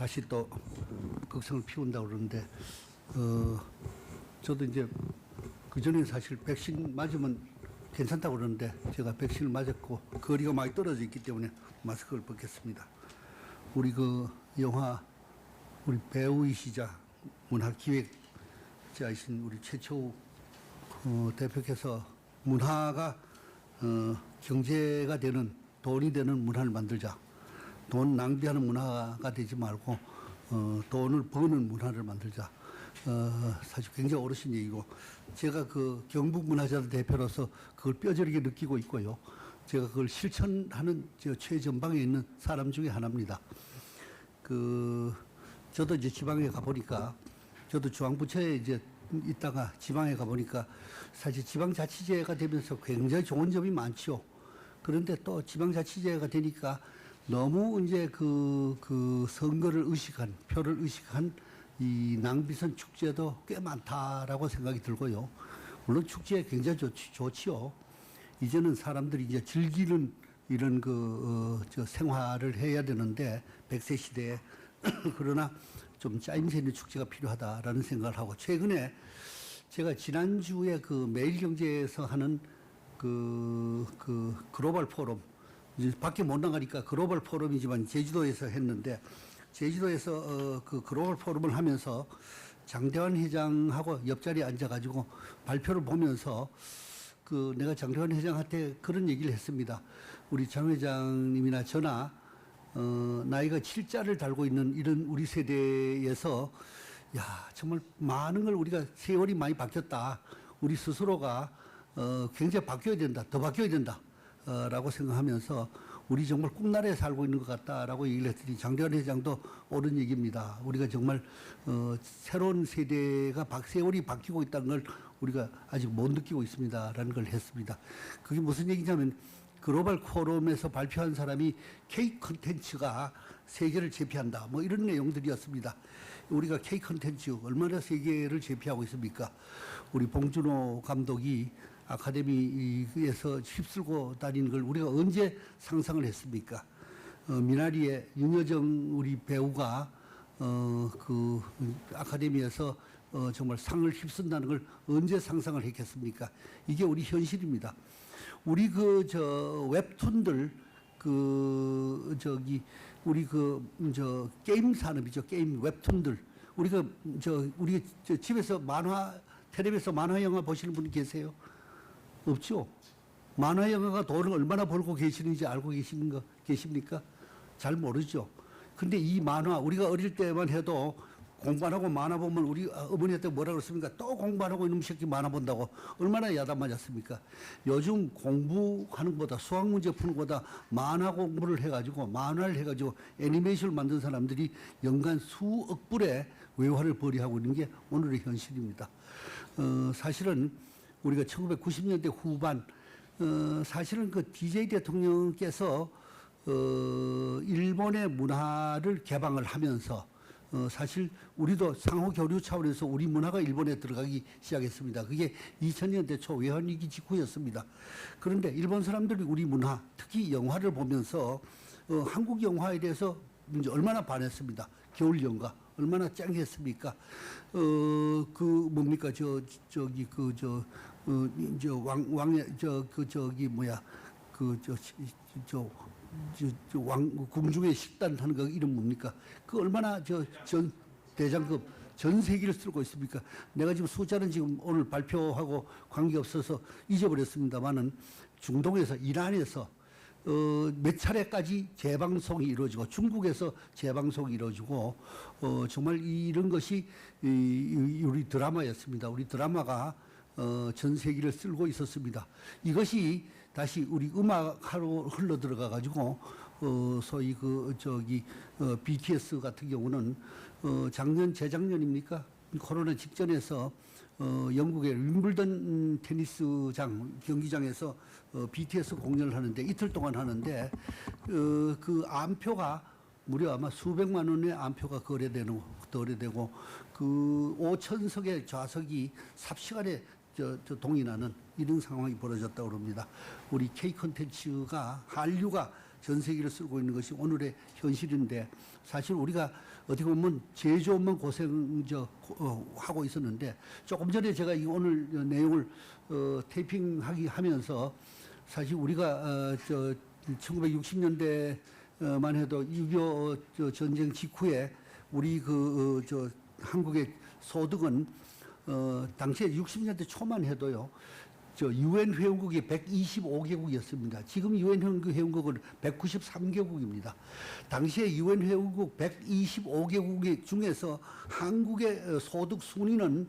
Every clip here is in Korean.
다시 또 극성을 피운다고 그러는데, 저도 이제 그전에 사실 백신 맞으면 괜찮다고 그러는데, 제가 백신을 맞았고 거리가 많이 떨어져 있기 때문에 마스크를 벗겠습니다. 우리 그 영화, 우리 배우이시자 문화기획자이신 우리 최초우 대표께서 문화가 경제가 되는, 돈이 되는 문화를 만들자. 돈 낭비하는 문화가 되지 말고 돈을 버는 문화를 만들자. 사실 굉장히 어르신 얘기고, 제가 그 경북문화자들 대표로서 그걸 뼈저리게 느끼고 있고요. 제가 그걸 실천하는 최전방에 있는 사람 중에 하나입니다. 저도 이제 지방에 가보니까, 저도 중앙부처에 이제 있다가 지방에 가보니까 사실 지방자치제가 되면서 굉장히 좋은 점이 많죠. 그런데 또 지방자치제가 되니까 너무 이제 그 선거를 의식한, 표를 의식한 이 낭비선 축제도 꽤 많다라고 생각이 들고요. 물론 축제 굉장히 좋지요. 이제는 사람들이 이제 즐기는 이런 생활을 해야 되는데, 100세 시대에. 그러나 좀 짜임새 있는 축제가 필요하다라는 생각을 하고, 최근에 제가 지난주에 그 매일경제에서 하는 글로벌 포럼, 이제 밖에 못 나가니까 글로벌 포럼이지만 제주도에서 했는데, 제주도에서 그 글로벌 포럼을 하면서 장대환 회장하고 옆자리에 앉아가지고 발표를 보면서 내가 장대환 회장한테 그런 얘기를 했습니다. 우리 장 회장님이나 저나 나이가 7자를 달고 있는 이런 우리 세대에서, 야, 정말 많은 걸 우리가, 세월이 많이 바뀌었다. 우리 스스로가 굉장히 바뀌어야 된다. 더 바뀌어야 된다. 라고 생각하면서 우리 정말 꿈나라에 살고 있는 것 같다라고 얘기를 했더니, 장대환 회장도 옳은 얘기입니다. 우리가 정말 새로운 세대가 세월이 바뀌고 있다는 걸 우리가 아직 못 느끼고 있습니다라는 걸 했습니다. 그게 무슨 얘기냐면, 글로벌 포럼에서 발표한 사람이 K 콘텐츠가 세계를 제패한다, 뭐 이런 내용들이었습니다. 우리가 K 콘텐츠 얼마나 세계를 제패하고 있습니까? 우리 봉준호 감독이 아카데미에서 휩쓸고 다니는 걸 우리가 언제 상상을 했습니까? 미나리의 윤여정 우리 배우가 그 아카데미에서 정말 상을 휩쓴다는 걸 언제 상상을 했겠습니까? 이게 우리 현실입니다. 우리 웹툰들, 우리 게임 산업이죠. 게임 웹툰들. 우리가 집에서 텔레비에서 만화 영화 보시는 분이 계세요? 없죠? 만화 영화가 돈을 얼마나 벌고 계시는지 알고 계십니까? 잘 모르죠. 근데 이 만화, 우리가 어릴 때만 해도 공부 안 하고 만화 보면 우리 어머니한테 뭐라 그랬습니까? 또 공부 안 하고 이놈 새끼 만화 본다고 얼마나 야단 맞았습니까? 요즘 공부하는 것보다, 수학 문제 푸는 것보다 만화 공부를 해가지고, 만화를 해가지고 애니메이션을 만든 사람들이 연간 수억 불의 외화를 벌이하고 있는 게 오늘의 현실입니다. 사실은 우리가 1990년대 후반, 사실은 그 DJ 대통령께서 일본의 문화를 개방을 하면서 사실 우리도 상호 교류 차원에서 우리 문화가 일본에 들어가기 시작했습니다. 그게 2000년대 초 외환위기 직후였습니다. 그런데 일본 사람들이 우리 문화, 특히 영화를 보면서 한국 영화에 대해서 이제 얼마나 반했습니다. 겨울연가 얼마나 짱했습니까? 뭡니까 궁중의 식단 하는 거 이름 뭡니까? 그 얼마나 대장급 전 세계를 쓸고 있습니까? 내가 지금 숫자는 지금 오늘 발표하고 관계없어서 잊어버렸습니다만은, 중동에서, 이란에서 몇 차례까지 재방송이 이루어지고, 중국에서 재방송이 이루어지고, 정말 이런 것이 우리 드라마였습니다. 우리 드라마가 전 세계를 쓸고 있었습니다. 이것이 다시 우리 음악하러 흘러 들어가 가지고 소위 BTS 같은 경우는 재작년입니까? 코로나 직전에서 영국의 윈블던 테니스장 경기장에서 BTS 공연을 하는데, 이틀 동안 하는데 그 암표가 무려 아마 수백만 원의 암표가 거래되고, 그 5,000석의 좌석이 삽시간에 동인하는 이런 상황이 벌어졌다고 합니다. 우리 K 콘텐츠가, 한류가 전 세계를 쓸고 있는 것이 오늘의 현실인데 사실 우리가 어떻게 보면 제조업만 하고 있었는데 조금 전에 제가 이 오늘 내용을 테이핑하기 하면서 사실 우리가 1960년대만 해도 6.25 전쟁 직후에 우리 한국의 소득은 당시에 60년대 초만 해도요. 유엔 회원국이 125개국이었습니다. 지금 유엔 회원국은 193개국입니다. 당시에 유엔 회원국 125개국 중에서 한국의 소득 순위는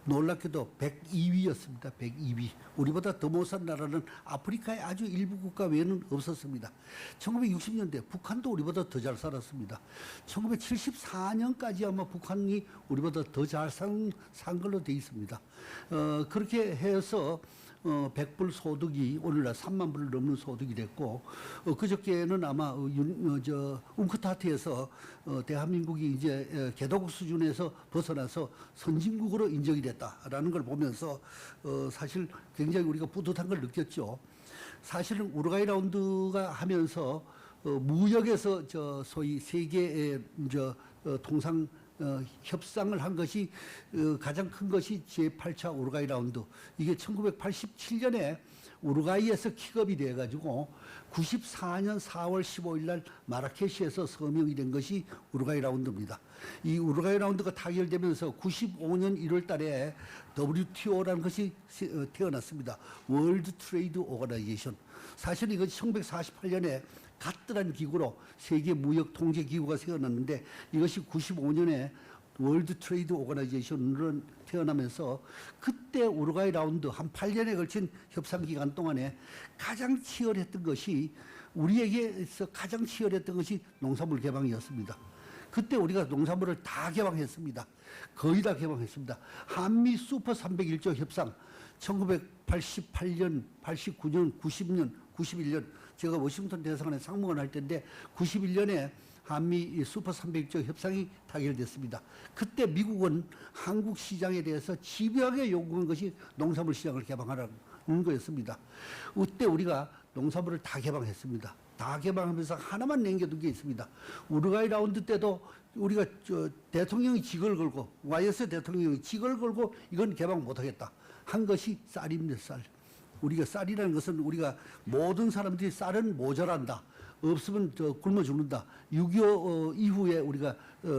놀랍게도 102위였습니다. 102위. 우리보다 더 못 산 나라는 아프리카의 아주 일부 국가 외에는 없었습니다. 1960년대 북한도 우리보다 더 잘 살았습니다. 1974년까지 아마 북한이 우리보다 더 잘 산 걸로 돼 있습니다. 그렇게 해서 100불 소득이 오늘날 3만 불을 넘는 소득이 됐고 그저께는 아마 웅크타트에서 대한민국이 이제 개도국 수준에서 벗어나서 선진국으로 인정이 됐다라는 걸 보면서 사실 굉장히 우리가 뿌듯한 걸 느꼈죠. 사실은 우루과이 라운드가 하면서 무역에서 소위 세계의 통상 협상을 한 것이 가장 큰 것이 제8차 우루과이 라운드. 이게 1987년에 우루과이에서 킥업이 돼가지고 94년 4월 15일 날 마라케시에서 서명이 된 것이 우루과이 라운드입니다. 이 우루과이 라운드가 타결되면서 95년 1월 달에 WTO라는 것이 태어났습니다. 월드 트레이드 오거나이제이션. 사실 이것이 1948년에 가뜨란 기구로 세계 무역 통제 기구가 세어났는데 이것이 95년에 월드 트레이드 오거나이제이션으로 태어나면서 그때 우루과이 라운드 한 8년에 걸친 협상 기간 동안에 가장 치열했던 것이 우리에게서 가장 치열했던 것이 농산물 개방이었습니다. 그때 우리가 농산물을 다 개방했습니다. 거의 다 개방했습니다. 한미 슈퍼 301조 협상 1988년, 89년, 90년, 91년 제가 워싱턴 대사관에 상무관 할 때인데 91년에 한미 슈퍼 301조 협상이 타결됐습니다. 그때 미국은 한국 시장에 대해서 집요하게 요구한 것이 농산물 시장을 개방하라는 거였습니다. 그때 우리가 농산물을 다 개방했습니다. 다 개방하면서 하나만 남겨둔 게 있습니다. 우루과이 라운드 때도 우리가 대통령이 직을 걸고 YS 대통령이 직을 걸고 이건 개방 못하겠다 한 것이 쌀입니다. 쌀. 우리가 쌀이라는 것은 우리가 모든 사람들이 쌀은 모자란다. 없으면 굶어 죽는다. 6.25 이후에 우리가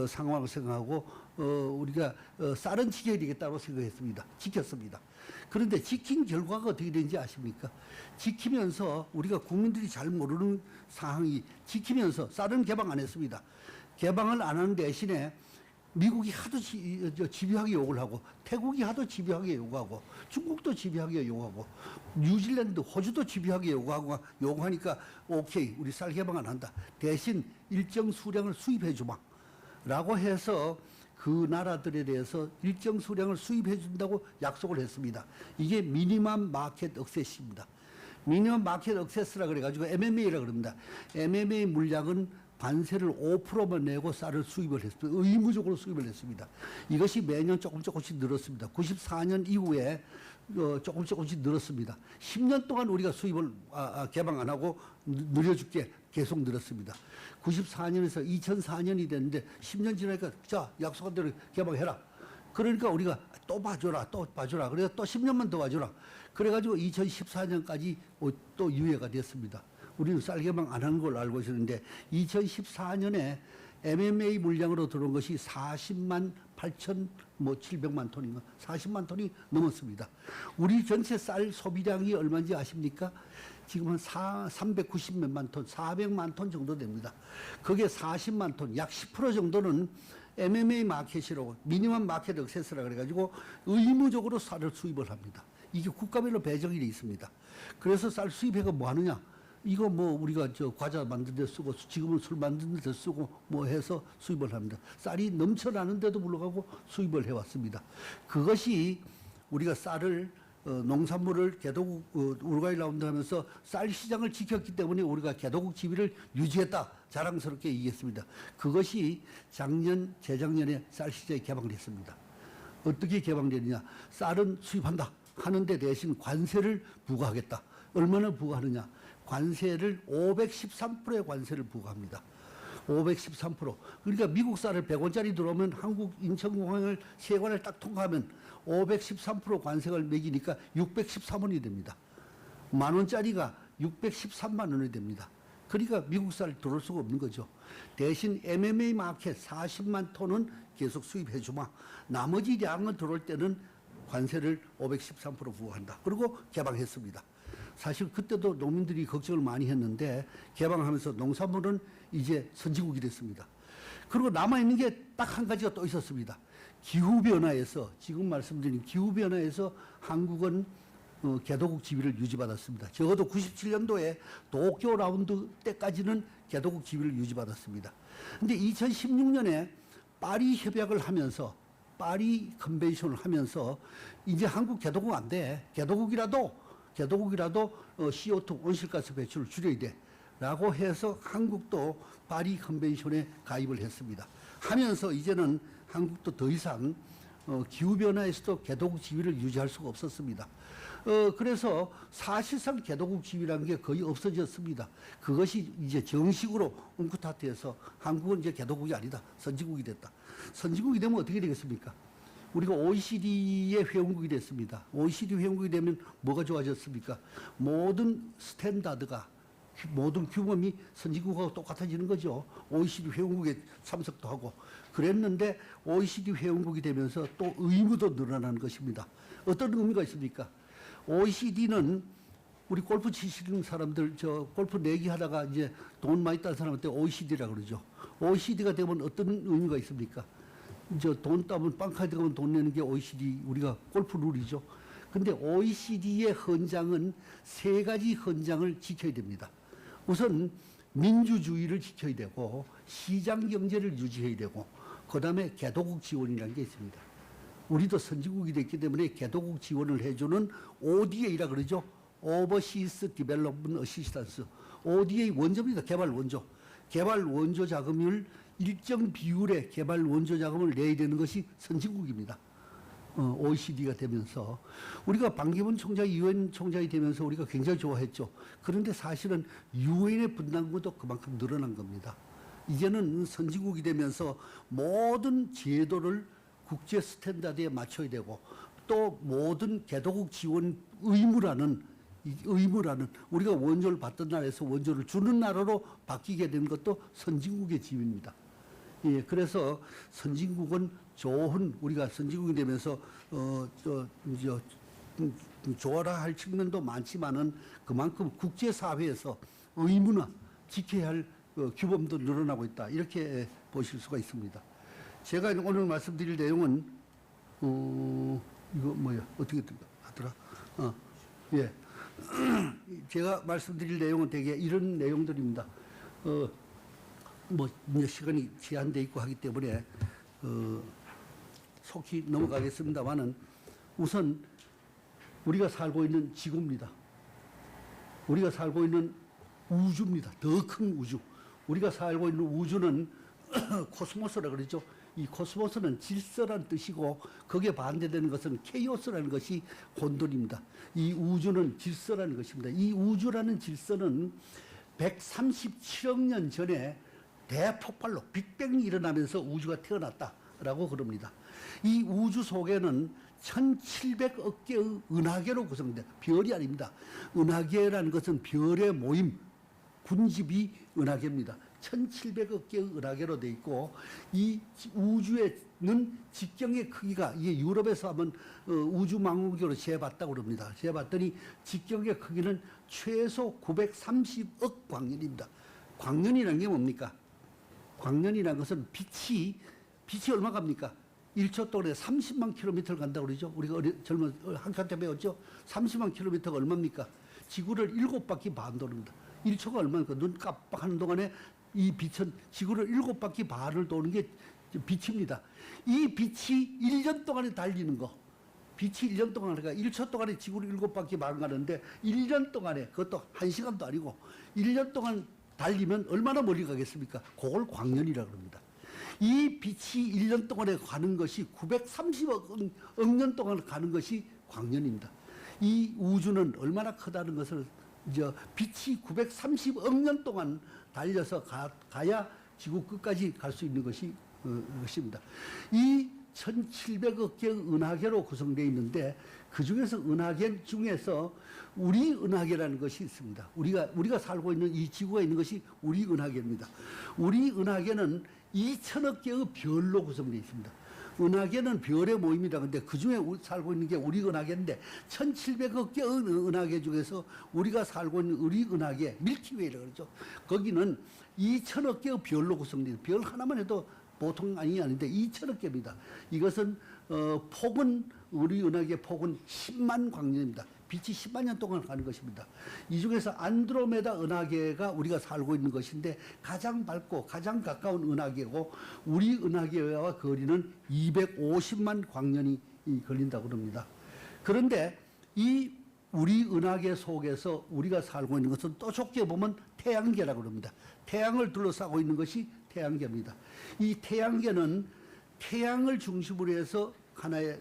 상황을 생각하고 우리가 쌀은 지켜야 되겠다고 생각했습니다. 지켰습니다. 그런데 지킨 결과가 어떻게 되는지 아십니까? 지키면서 우리가 국민들이 잘 모르는 상황이 지키면서 쌀은 개방 안 했습니다. 개방을 안 하는 대신에 미국이 하도 집요하게 욕을 하고 태국이 하도 집요하게 요구하고 중국도 집요하게 요구하고 뉴질랜드, 호주도 집요하게 요구하니까 오케이 우리 쌀 개방 안 한다. 대신 일정 수량을 수입해 주마 라고 해서 그 나라들에 대해서 일정 수량을 수입해 준다고 약속을 했습니다. 이게 미니멈 마켓 액세스입니다. 미니멈 마켓 액세스라 그래가지고 MMA라 그럽니다. MMA 물량은 관세를 5%만 내고 쌀을 수입을 했습니다. 의무적으로 수입을 했습니다. 이것이 매년 조금씩 늘었습니다. 94년 이후에 조금씩 늘었습니다. 10년 동안 우리가 수입을 개방 안 하고 늘려줄게 계속 늘었습니다. 94년에서 2004년이 됐는데 10년 지나니까 자 약속한 대로 개방해라. 그러니까 우리가 또 봐줘라. 그래서 또 10년만 더 봐줘라. 그래가지고 2014년까지 또 유예가 됐습니다. 우리는 쌀 개방 안 하는 걸로 알고 있었는데 2014년에 MMA 물량으로 들어온 것이 40만 8천 700만 톤인가 40만 톤이 넘었습니다. 우리 전체 쌀 소비량이 얼마인지 아십니까? 지금 한 390몇만 톤, 400만 톤 정도 됩니다. 그게 40만 톤, 약 10% 정도는 MMA 마켓이라고 미니멈 마켓 액세스라 그래가지고 의무적으로 쌀을 수입을 합니다. 이게 국가별로 배정이 돼 있습니다. 그래서 쌀 수입해가 뭐 하느냐? 이거 뭐 우리가 과자 만드는 데 쓰고 지금은 술 만드는 데 쓰고 뭐 해서 수입을 합니다. 쌀이 넘쳐나는데도 불구하고 수입을 해왔습니다. 그것이 우리가 쌀을 농산물을 개도국 우루과이 라운드 하면서 쌀 시장을 지켰기 때문에 우리가 개도국 지위를 유지했다. 자랑스럽게 얘기했습니다. 그것이 작년, 재작년에 쌀 시장이 개방됐습니다. 어떻게 개방되느냐. 쌀은 수입한다. 하는데 대신 관세를 부과하겠다. 얼마나 부과하느냐. 관세를 513%의 관세를 부과합니다. 513%. 그러니까 미국 쌀을 100원짜리 들어오면 한국 인천공항을 세관을 딱 통과하면 513% 관세를 매기니까 613원이 됩니다. 만 원짜리가 613만 원이 됩니다. 그러니까 미국 쌀 들어올 수가 없는 거죠. 대신 MMA 마켓 40만 톤은 계속 수입해 주마. 나머지 양은 들어올 때는 관세를 513% 부과한다. 그리고 개방했습니다. 사실 그때도 농민들이 걱정을 많이 했는데 개방하면서 농산물은 이제 선진국이 됐습니다. 그리고 남아있는 게 딱 한 가지가 또 있었습니다. 기후변화에서, 지금 말씀드린 기후변화에서 한국은 개도국 지위를 유지받았습니다. 적어도 97년도에 도쿄 라운드 때까지는 개도국 지위를 유지받았습니다. 근데 2016년에 파리 협약을 하면서, 파리 컨벤션을 하면서 이제 한국 개도국 안 돼. 개도국이라도 CO2 온실가스 배출을 줄여야 돼. 라고 해서 한국도 파리 컨벤션에 가입을 했습니다. 하면서 이제는 한국도 더 이상 기후변화에서도 개도국 지위를 유지할 수가 없었습니다. 그래서 사실상 개도국 지위라는 게 거의 없어졌습니다. 그것이 이제 정식으로 웅크타트해서 한국은 이제 개도국이 아니다. 선진국이 됐다. 선진국이 되면 어떻게 되겠습니까? 우리가 OECD의 회원국이 됐습니다. OECD 회원국이 되면 뭐가 좋아졌습니까? 모든 스탠다드가, 모든 규범이 선진국하고 똑같아지는 거죠. OECD 회원국에 참석도 하고. 그랬는데 OECD 회원국이 되면서 또 의무도 늘어나는 것입니다. 어떤 의미가 있습니까? OECD는 우리 골프 치시는 사람들, 골프 내기 하다가 이제 돈 많이 딴 사람한테 OECD라고 그러죠. OECD가 되면 어떤 의미가 있습니까? 돈 따면 빵카드 가면 돈 내는 게 OECD, 우리가 골프 룰이죠. 근데 OECD의 헌장은 세 가지 헌장을 지켜야 됩니다. 우선 민주주의를 지켜야 되고, 시장 경제를 유지해야 되고, 그 다음에 개도국 지원이라는 게 있습니다. 우리도 선진국이 됐기 때문에 개도국 지원을 해주는 ODA라 그러죠. Overseas Development Assistance. ODA 원조입니다. 개발 원조. 개발 원조 자금을 일정 비율의 개발 원조 자금을 내야 되는 것이 선진국입니다. OECD가 되면서 우리가 반기문 총장이 유엔 총장이 되면서 우리가 굉장히 좋아했죠. 그런데 사실은 유엔의 분담금도 그만큼 늘어난 겁니다. 이제는 선진국이 되면서 모든 제도를 국제 스탠다드에 맞춰야 되고, 또 모든 개도국 지원 의무라는 우리가 원조를 받던 나라에서 원조를 주는 나라로 바뀌게 된 것도 선진국의 지위입니다. 예, 그래서 선진국은 좋은, 우리가 선진국이 되면서 좋아라 할 측면도 많지만은 그만큼 국제사회에서 의무나 지켜야 할 규범도 늘어나고 있다. 이렇게 보실 수가 있습니다. 제가 오늘 말씀드릴 내용은 이거 뭐야, 어떻게 하더라? 예. 제가 말씀드릴 내용은 대개 이런 내용들입니다. 이제 시간이 제한되어 있고 하기 때문에 속히 넘어가겠습니다만은, 우선 우리가 살고 있는 지구입니다. 우리가 살고 있는 우주입니다. 더 큰 우주. 우리가 살고 있는 우주는 코스모스라 그러죠. 이 코스모스는 질서란 뜻이고, 거기에 반대되는 것은 케이오스라는 것이 혼돈입니다. 이 우주는 질서라는 것입니다. 이 우주라는 질서는 137억 년 전에 대폭발로 빅뱅이 일어나면서 우주가 태어났다라고 그럽니다. 이 우주 속에는 1700억 개의 은하계로 구성된, 별이 아닙니다. 은하계라는 것은 별의 모임, 군집이 은하계입니다. 1700억 개의 은하계로 되어 있고, 이 우주에는 직경의 크기가, 이게 유럽에서 한번 우주망원경으로 재봤다고 그럽니다. 재봤더니 직경의 크기는 최소 930억 광년입니다. 광년이라는 게 뭡니까? 광년이라는 것은 빛이 얼마 갑니까? 1초 동안에 30만 킬로미터를 간다고 그러죠. 우리가 젊은 학교 때 배웠죠. 30만 킬로미터가 얼마입니까? 지구를 7바퀴 반 도는다. 1초가 얼마입니까? 눈 깜빡하는 동안에 이 빛은 지구를 7바퀴 반을 도는 게 빛입니다. 이 빛이 1년 동안에 달리는 거. 빛이 1년 동안, 그러니까 1초 동안에 지구를 7바퀴 반 가는데 1년 동안에, 그것도 1시간도 아니고 1년 동안 달리면 얼마나 멀리 가겠습니까? 그걸 광년이라고 합니다. 이 빛이 1년 동안에 가는 것이 930억 년 동안 가는 것이 광년입니다. 이 우주는 얼마나 크다는 것을 이제 빛이 930억 년 동안 달려서 가야 지구 끝까지 갈 수 있는 것입니다. 이 1700억 개의 은하계로 구성되어 있는데 그 중에서 은하계 중에서 우리 은하계라는 것이 있습니다. 우리가 살고 있는 이 지구가 있는 것이 우리 은하계입니다. 우리 은하계는 2천억 개의 별로 구성되어 있습니다. 은하계는 별의 모임이다. 근데 그 중에 살고 있는 게 우리 은하계인데 1700억 개의 은하계 중에서 우리가 살고 있는 우리 은하계, 밀키웨이라고 그러죠. 거기는 2천억 개의 별로 구성되어 있습니다. 별 하나만 해도 보통 아닌데 2천억 개입니다. 이것은 폭은 우리 은하계 폭은 10만 광년입니다. 빛이 10만 년 동안 가는 것입니다. 이 중에서 안드로메다 은하계가 우리가 살고 있는 것인데 가장 밝고 가장 가까운 은하계고 우리 은하계와 거리는 250만 광년이 걸린다고 합니다. 그런데 이 우리 은하계 속에서 우리가 살고 있는 것은 또 좁게 보면 태양계라고 합니다. 태양을 둘러싸고 있는 것이 태양계입니다. 이 태양계는 태양을 중심으로 해서 하나의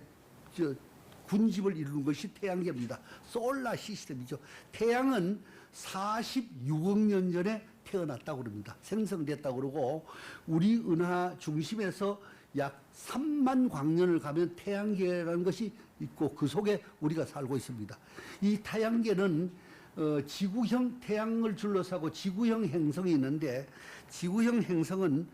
군집을 이루는 것이 태양계입니다. 솔라 시스템이죠. 태양은 46억 년 전에 태어났다고 그럽니다. 생성됐다고 그러고 우리 은하 중심에서 약 3만 광년을 가면 태양계라는 것이 있고 그 속에 우리가 살고 있습니다. 이 태양계는 지구형 태양을 둘러싸고 지구형 행성이 있는데 지구형 행성은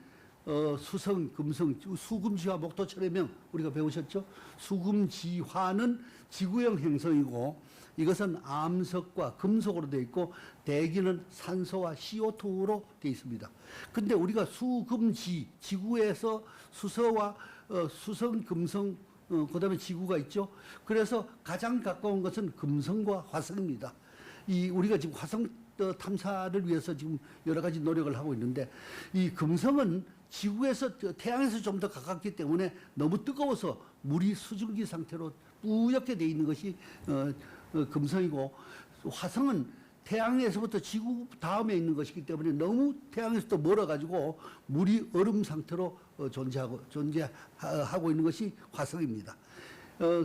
수성, 금성, 수금지화, 목토철의 우리가 배우셨죠? 수금지화는 지구형 행성이고 이것은 암석과 금속으로 되어 있고 대기는 산소와 CO2로 되어 있습니다. 근데 우리가 지구에서 수소와 수성, 금성, 그다음에 지구가 있죠. 그래서 가장 가까운 것은 금성과 화성입니다. 우리가 지금 화성 탐사를 위해서 지금 여러 가지 노력을 하고 있는데 이 금성은 지구에서 태양에서 좀 더 가깝기 때문에 너무 뜨거워서 물이 수증기 상태로 뿌옇게 되어 있는 것이 금성이고 화성은 태양에서부터 지구 다음에 있는 것이기 때문에 너무 태양에서부터 멀어가지고 물이 얼음 상태로 존재하고 있는 것이 화성입니다.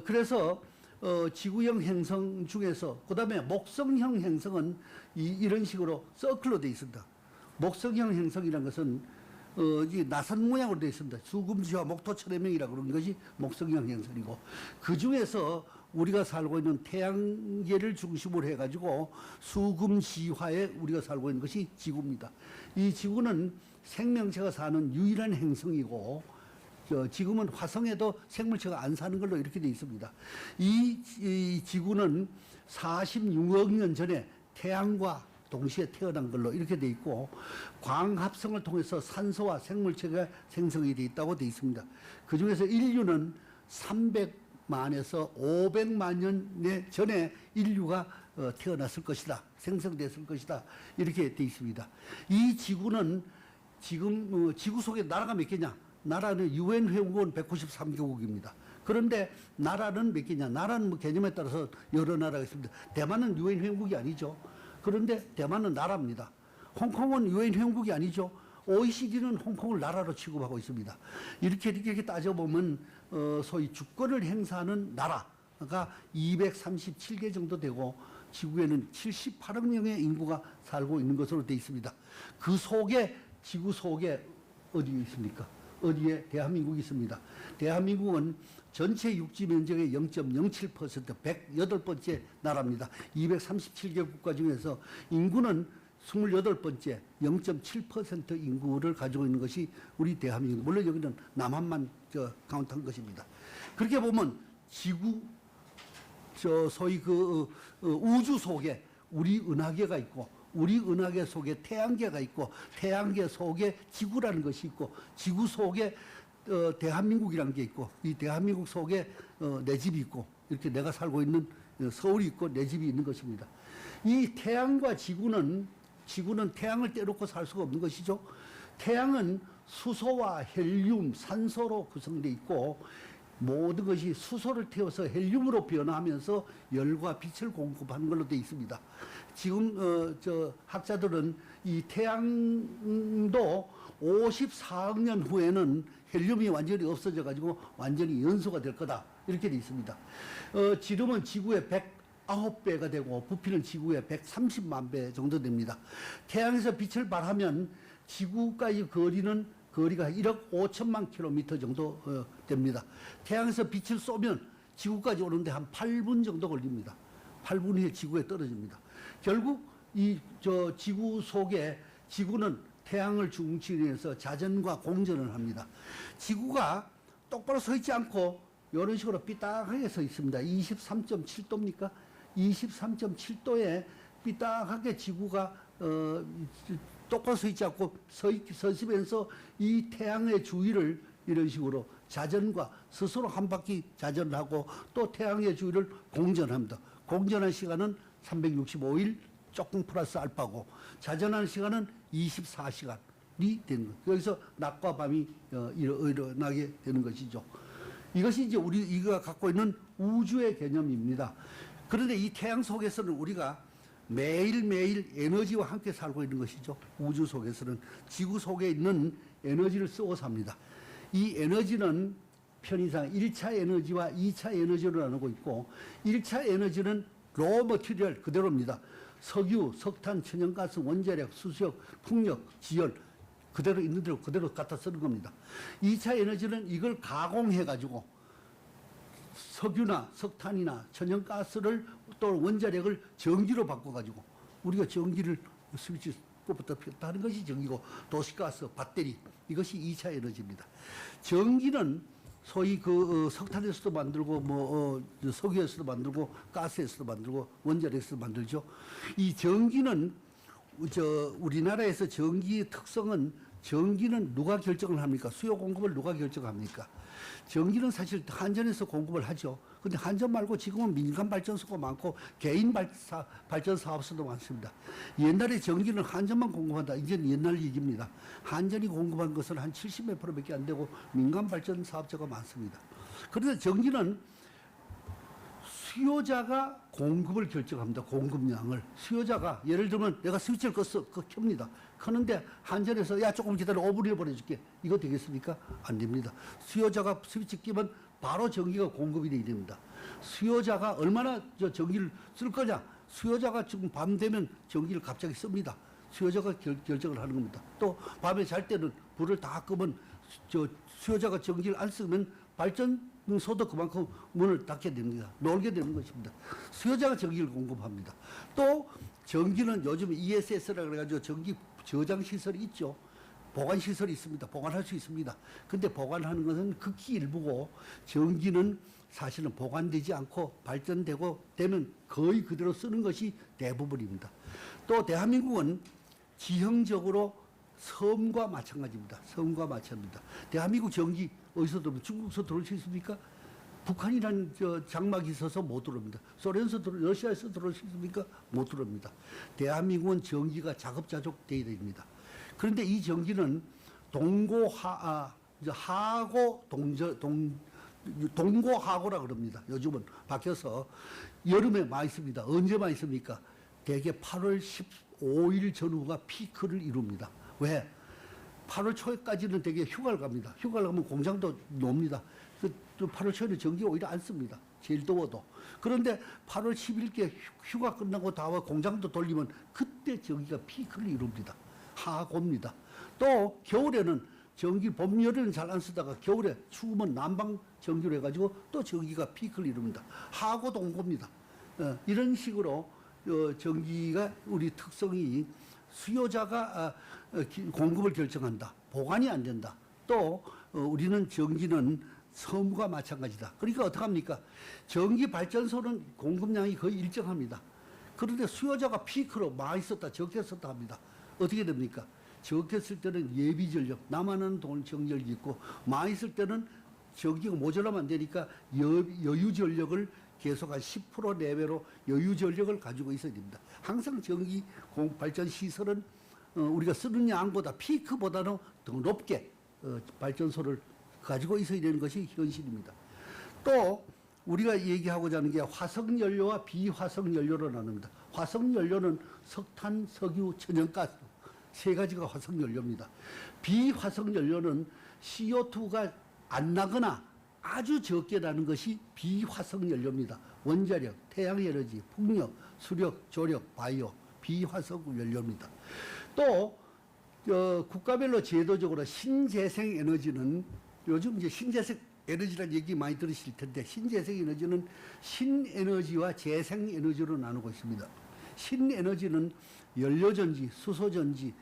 그래서 지구형 행성 중에서 그다음에 목성형 행성은 이런 식으로 서클로 되어 있습니다. 목성형 행성이라는 것은 이 나선 모양으로 되어 있습니다. 수금지와 목토철해명이라고 그러는 것이 목성형 행성이고 그 중에서 우리가 살고 있는 태양계를 중심으로 해가지고 수금지화에 우리가 살고 있는 것이 지구입니다. 이 지구는 생명체가 사는 유일한 행성이고 지금은 화성에도 생물체가 안 사는 걸로 이렇게 되어 있습니다. 이 지구는 46억 년 전에 태양과 동시에 태어난 걸로 이렇게 되어 있고 광합성을 통해서 산소와 생물체가 생성이 되어 있다고 되어 있습니다. 그중에서 인류는 300만에서 500만 년 전에 인류가 태어났을 것이다. 생성됐을 것이다. 이렇게 되어 있습니다. 이 지구는 지금 지구 속에 나라가 몇 개냐? 나라는 UN 회원국은 193개국입니다. 그런데 나라는 몇 개냐? 나라는 뭐 개념에 따라서 여러 나라가 있습니다. 대만은 UN 회원국이 아니죠. 그런데 대만은 나라입니다. 홍콩은 UN 회원국이 아니죠. OECD는 홍콩을 나라로 취급하고 있습니다. 이렇게 따져보면 소위 주권을 행사하는 나라가 237개 정도 되고 지구에는 78억 명의 인구가 살고 있는 것으로 되어 있습니다. 그 속에 지구 속에 어디에 있습니까? 어디에 대한민국이 있습니다. 대한민국은 전체 육지 면적의 0.07% 108번째 나라입니다. 237개 국가 중에서 인구는 28번째 0.7% 인구를 가지고 있는 것이 우리 대한민국. 물론 여기는 남한만 카운트한 것입니다. 그렇게 보면 지구 소위 우주 속에 우리 은하계가 있고 우리 은하계 속에 태양계가 있고 태양계 속에 지구라는 것이 있고 지구 속에 대한민국이라는 게 있고 이 대한민국 속에 내 집이 있고 이렇게 내가 살고 있는 서울이 있고 내 집이 있는 것입니다. 이 태양과 지구는 태양을 떼놓고 살 수가 없는 것이죠. 태양은 수소와 헬륨, 산소로 구성되어 있고 모든 것이 수소를 태워서 헬륨으로 변화하면서 열과 빛을 공급하는 걸로 되어 있습니다. 지금 학자들은 이 태양도 54억 년 후에는 헬륨이 완전히 없어져 가지고 완전히 연소가 될 거다 이렇게 되어 있습니다. 지름은 지구의 9배가 되고 부피는 지구의 130만 배 정도 됩니다. 태양에서 빛을 발하면 지구까지 거리가 1억 5천만 킬로미터 정도 됩니다. 태양에서 빛을 쏘면 지구까지 오는데 한 8분 정도 걸립니다. 8분 후에 지구에 떨어집니다. 결국 지구 속에 지구는 태양을 중심으로 해서 자전과 공전을 합니다. 지구가 똑바로 서 있지 않고 이런 식으로 삐딱하게 서 있습니다. 23.7도입니까? 23.7도에 삐딱하게 지구가 똑바로 서 있지 않고 서시면서 이 태양의 주위를 이런 식으로 자전과 스스로 한 바퀴 자전을 하고 또 태양의 주위를 공전합니다. 공전한 시간은 365일 조금 플러스 알파고 자전하는 시간은 24시간이 되는 거예요. 여기서 낮과 밤이 일어나게 되는 것이죠. 이것이 이제 우리가 갖고 있는 우주의 개념입니다. 그런데 이 태양 속에서는 우리가 매일매일 에너지와 함께 살고 있는 것이죠. 우주 속에서는 지구 속에 있는 에너지를 쓰고 삽니다. 이 에너지는 편의상 1차 에너지와 2차 에너지로 나누고 있고 1차 에너지는 로 머티리얼 그대로입니다. 석유, 석탄, 천연가스, 원자력, 수소력, 풍력, 지열 그대로 있는 대로 그대로 갖다 쓰는 겁니다. 2차 에너지는 이걸 가공해가지고 석유나 석탄이나 천연가스를 또 원자력을 전기로 바꿔가지고 우리가 전기를 스위치 꼽았다 폈다 하는 것이 전기고 도시가스, 배터리 이것이 2차 에너지입니다. 전기는 소위 석탄에서도 만들고 석유에서도 만들고 가스에서도 만들고 원자력에서도 만들죠. 이 전기는 우리나라에서 전기의 특성은 전기는 누가 결정을 합니까? 수요 공급을 누가 결정합니까? 전기는 사실 한전에서 공급을 하죠. 근데 한전 말고 지금은 민간 발전소가 많고 개인 발전 사업소도 많습니다. 옛날에 전기는 한전만 공급한다. 이제는 옛날 얘기입니다. 한전이 공급한 것은 한 70몇 %밖에 안 되고 민간 발전 사업자가 많습니다. 그런데 전기는 수요자가 공급을 결정합니다. 공급량을. 수요자가 예를 들면 내가 스위치를 켭니다. 켜는데 한전에서 야 조금 기다려 5분에 보내줄게. 이거 되겠습니까? 안 됩니다. 수요자가 스위치 끼면 바로 전기가 공급이 돼야 됩니다. 수요자가 얼마나 전기를 쓸 거냐. 수요자가 지금 밤 되면 전기를 갑자기 씁니다. 수요자가 결정을 하는 겁니다. 또 밤에 잘 때는 불을 다 끄면 수요자가 전기를 안 쓰면 발전소도 그만큼 문을 닫게 됩니다. 놀게 되는 것입니다. 수요자가 전기를 공급합니다. 또 전기는 요즘 ESS라 그래가지고 전기 저장 시설이 있죠. 보관 시설이 있습니다. 보관할 수 있습니다. 근데 보관하는 것은 극히 일부고 전기는 사실은 보관되지 않고 발전되고 되면 거의 그대로 쓰는 것이 대부분입니다. 또 대한민국은 지형적으로 섬과 마찬가지입니다. 섬과 마찬가지입니다. 대한민국 전기 어디서 들어오면 중국에서 들어올 수 있습니까? 북한이라는 장막이 있어서 못 들어옵니다. 러시아에서 들어올 수 있습니까? 못 들어옵니다. 대한민국은 전기가 자급자족되어야 됩니다. 그런데 이 전기는 동고하고라 그럽니다. 요즘은 바뀌어서 여름에 많이 씁니다. 언제 많이 씁니까? 대개 8월 15일 전후가 피크를 이룹니다. 왜? 8월 초까지는 되게 휴가를 갑니다. 휴가를 가면 공장도 놉니다. 8월 초에는 전기 오히려 안 씁니다. 제일 더워도. 그런데 8월 10일께 휴가 끝나고 다 와 공장도 돌리면 그때 전기가 피크를 이룹니다. 하고입니다. 또 겨울에는 전기 봄 여름은 잘 안 쓰다가 겨울에 추우면 난방 전기로 해가지고 또 전기가 피크를 이룹니다. 하고 동고입니다. 이런 식으로 전기가 우리 특성이 수요자가 공급을 결정한다. 보관이 안 된다. 또 우리는 전기는 섬과 마찬가지다. 그러니까 어떡합니까? 전기 발전소는 공급량이 거의 일정합니다. 그런데 수요자가 피크로 많이 썼다 적게 썼다 합니다. 어떻게 됩니까? 적게 쓸 때는 예비 전력, 남아나는 돈 전력이 있고 많이 쓸 때는 전기가 모자라면 안 되니까 여유 전력을 계속 한 10% 내외로 여유 전력을 가지고 있어야 됩니다. 항상 전기 발전 시설은 우리가 쓰는 양보다 피크보다는 더 높게 발전소를 가지고 있어야 되는 것이 현실입니다. 또 우리가 얘기하고자 하는 게 화석연료와 비화석연료로 나눕니다. 화석연료는 석탄, 석유, 천연가스 세 가지가 화석연료입니다. 비화석연료는 CO2가 안 나거나 아주 적게 나는 것이 비화석연료입니다. 원자력, 태양에너지, 풍력, 수력, 조력, 바이오, 비화석 연료입니다. 또 국가별로 제도적으로 신재생 에너지는 요즘 이제 신재생 에너지라는 얘기 많이 들으실 텐데 신재생 에너지는 신에너지와 재생에너지로 나누고 있습니다. 신에너지는 연료전지, 수소전지,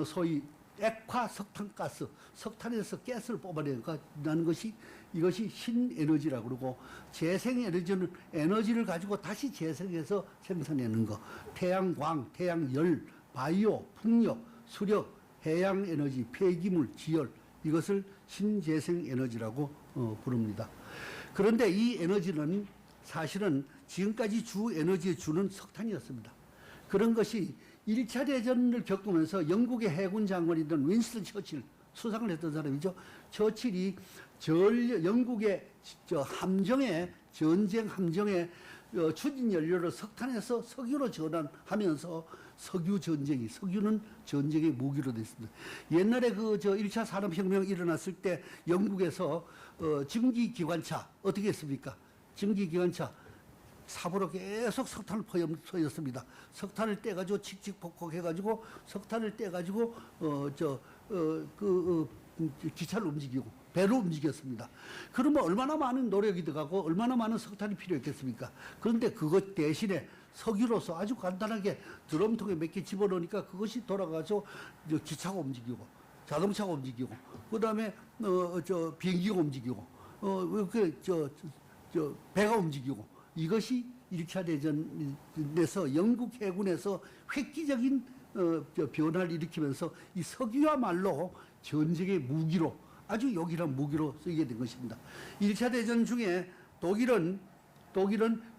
소위 액화 석탄가스, 석탄에서 가스를 뽑아내는 것이 이것이 신에너지라고 그러고 재생에너지는 에너지를 가지고 다시 재생해서 생산하는 거. 태양광, 태양열, 바이오, 풍력, 수력, 해양에너지, 폐기물, 지열 이것을 신재생에너지라고 부릅니다. 그런데 이 에너지는 사실은 지금까지 주 에너지에 주는 석탄이었습니다. 그런 것이 1차 대전을 겪으면서 영국의 해군 장관이던 윈스턴 처칠, 수상을 했던 사람이죠. 처칠이 영국의 함정에, 전쟁 함정에 추진 연료를 석탄에서 석유로 전환하면서 석유 전쟁이, 석유는 전쟁의 무기로 됐습니다. 옛날에 1차 산업혁명이 일어났을 때 영국에서 증기기관차, 어떻게 했습니까? 증기기관차, 삽으로 계속 석탄을 퍼였습니다. 석탄을 떼가지고 칙칙폭폭 해가지고 석탄을 떼가지고 기차를 움직이고 배를 움직였습니다. 그러면 얼마나 많은 노력이 들어가고 얼마나 많은 석탄이 필요했겠습니까? 그런데 그것 대신에 석유로서 아주 간단하게 드럼통에 몇 개 집어넣으니까 그것이 돌아가서 기차가 움직이고 자동차가 움직이고 그다음에 비행기가 움직이고 배가 움직이고 이것이 1차 대전에서 영국 해군에서 획기적인 변화를 일으키면서 이 석유야말로 전쟁의 무기로 아주 요긴한 무기로 쓰이게 된 것입니다. 1차 대전 중에 독일은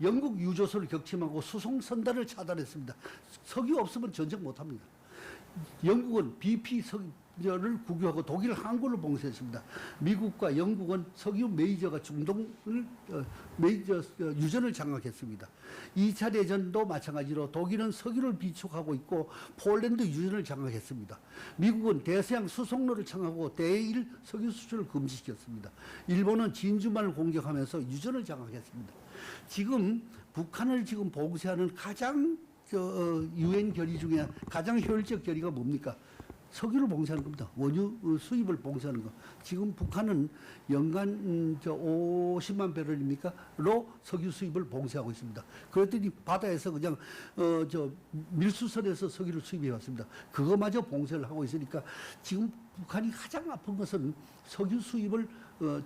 영국 유조선을 격침하고 수송 선단을 차단했습니다. 석유 없으면 전쟁 못합니다. 영국은 BP 석유를 국유하고 독일 항구를 봉쇄했습니다. 미국과 영국은 석유 메이저가 중동을 유전을 장악했습니다. 2차 대전도 마찬가지로 독일은 석유를 비축하고 있고 폴란드 유전을 장악했습니다. 미국은 대서양 수송로를 창하고 대일 석유 수출을 금지시켰습니다. 일본은 진주만을 공격하면서 유전을 장악했습니다. 지금 북한을 지금 봉쇄하는 가장 유엔 결의 중에 가장 효율적 결의가 뭡니까? 석유를 봉쇄하는 겁니다. 원유 수입을 봉쇄하는 거. 지금 북한은 연간 50만 배럴입니까?로 석유 수입을 봉쇄하고 있습니다. 그랬더니 바다에서 그냥 밀수선에서 석유를 수입해 왔습니다. 그거마저 봉쇄를 하고 있으니까 지금 북한이 가장 아픈 것은 석유 수입을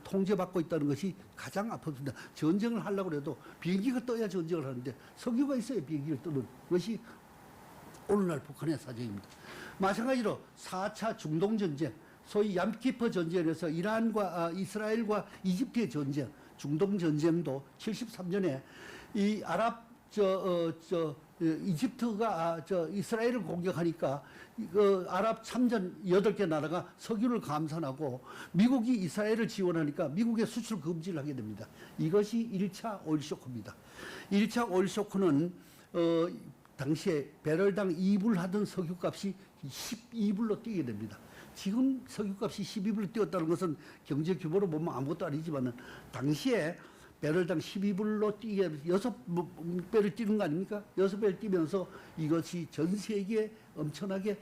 통제받고 있다는 것이 가장 아픕니다. 전쟁을 하려고 해도 비행기가 떠야 전쟁을 하는데 석유가 있어야 비행기를 뜨는 것이 오늘날 북한의 사정입니다. 마찬가지로 4차 중동전쟁, 소위 얌키퍼 전쟁에서 이란과 이스라엘과 이집트의 전쟁, 중동전쟁도 73년에 이 이집트가 이스라엘을 공격하니까 아랍 참전 8개 나라가 석유를 감산하고 미국이 이스라엘을 지원하니까 미국의 수출 금지를 하게 됩니다. 이것이 1차 오일 쇼크입니다. 1차 오일 쇼크는 당시에 배럴당 2불 하던 석유값이 12불로 뛰게 됩니다. 지금 석유값이 12불로 뛰었다는 것은 경제 규모로 보면 아무것도 아니지만 당시에 배럴당 12불로 뛰게 6배를 뛰는 거 아닙니까? 6배를 뛰면서 이것이 전 세계에 엄청나게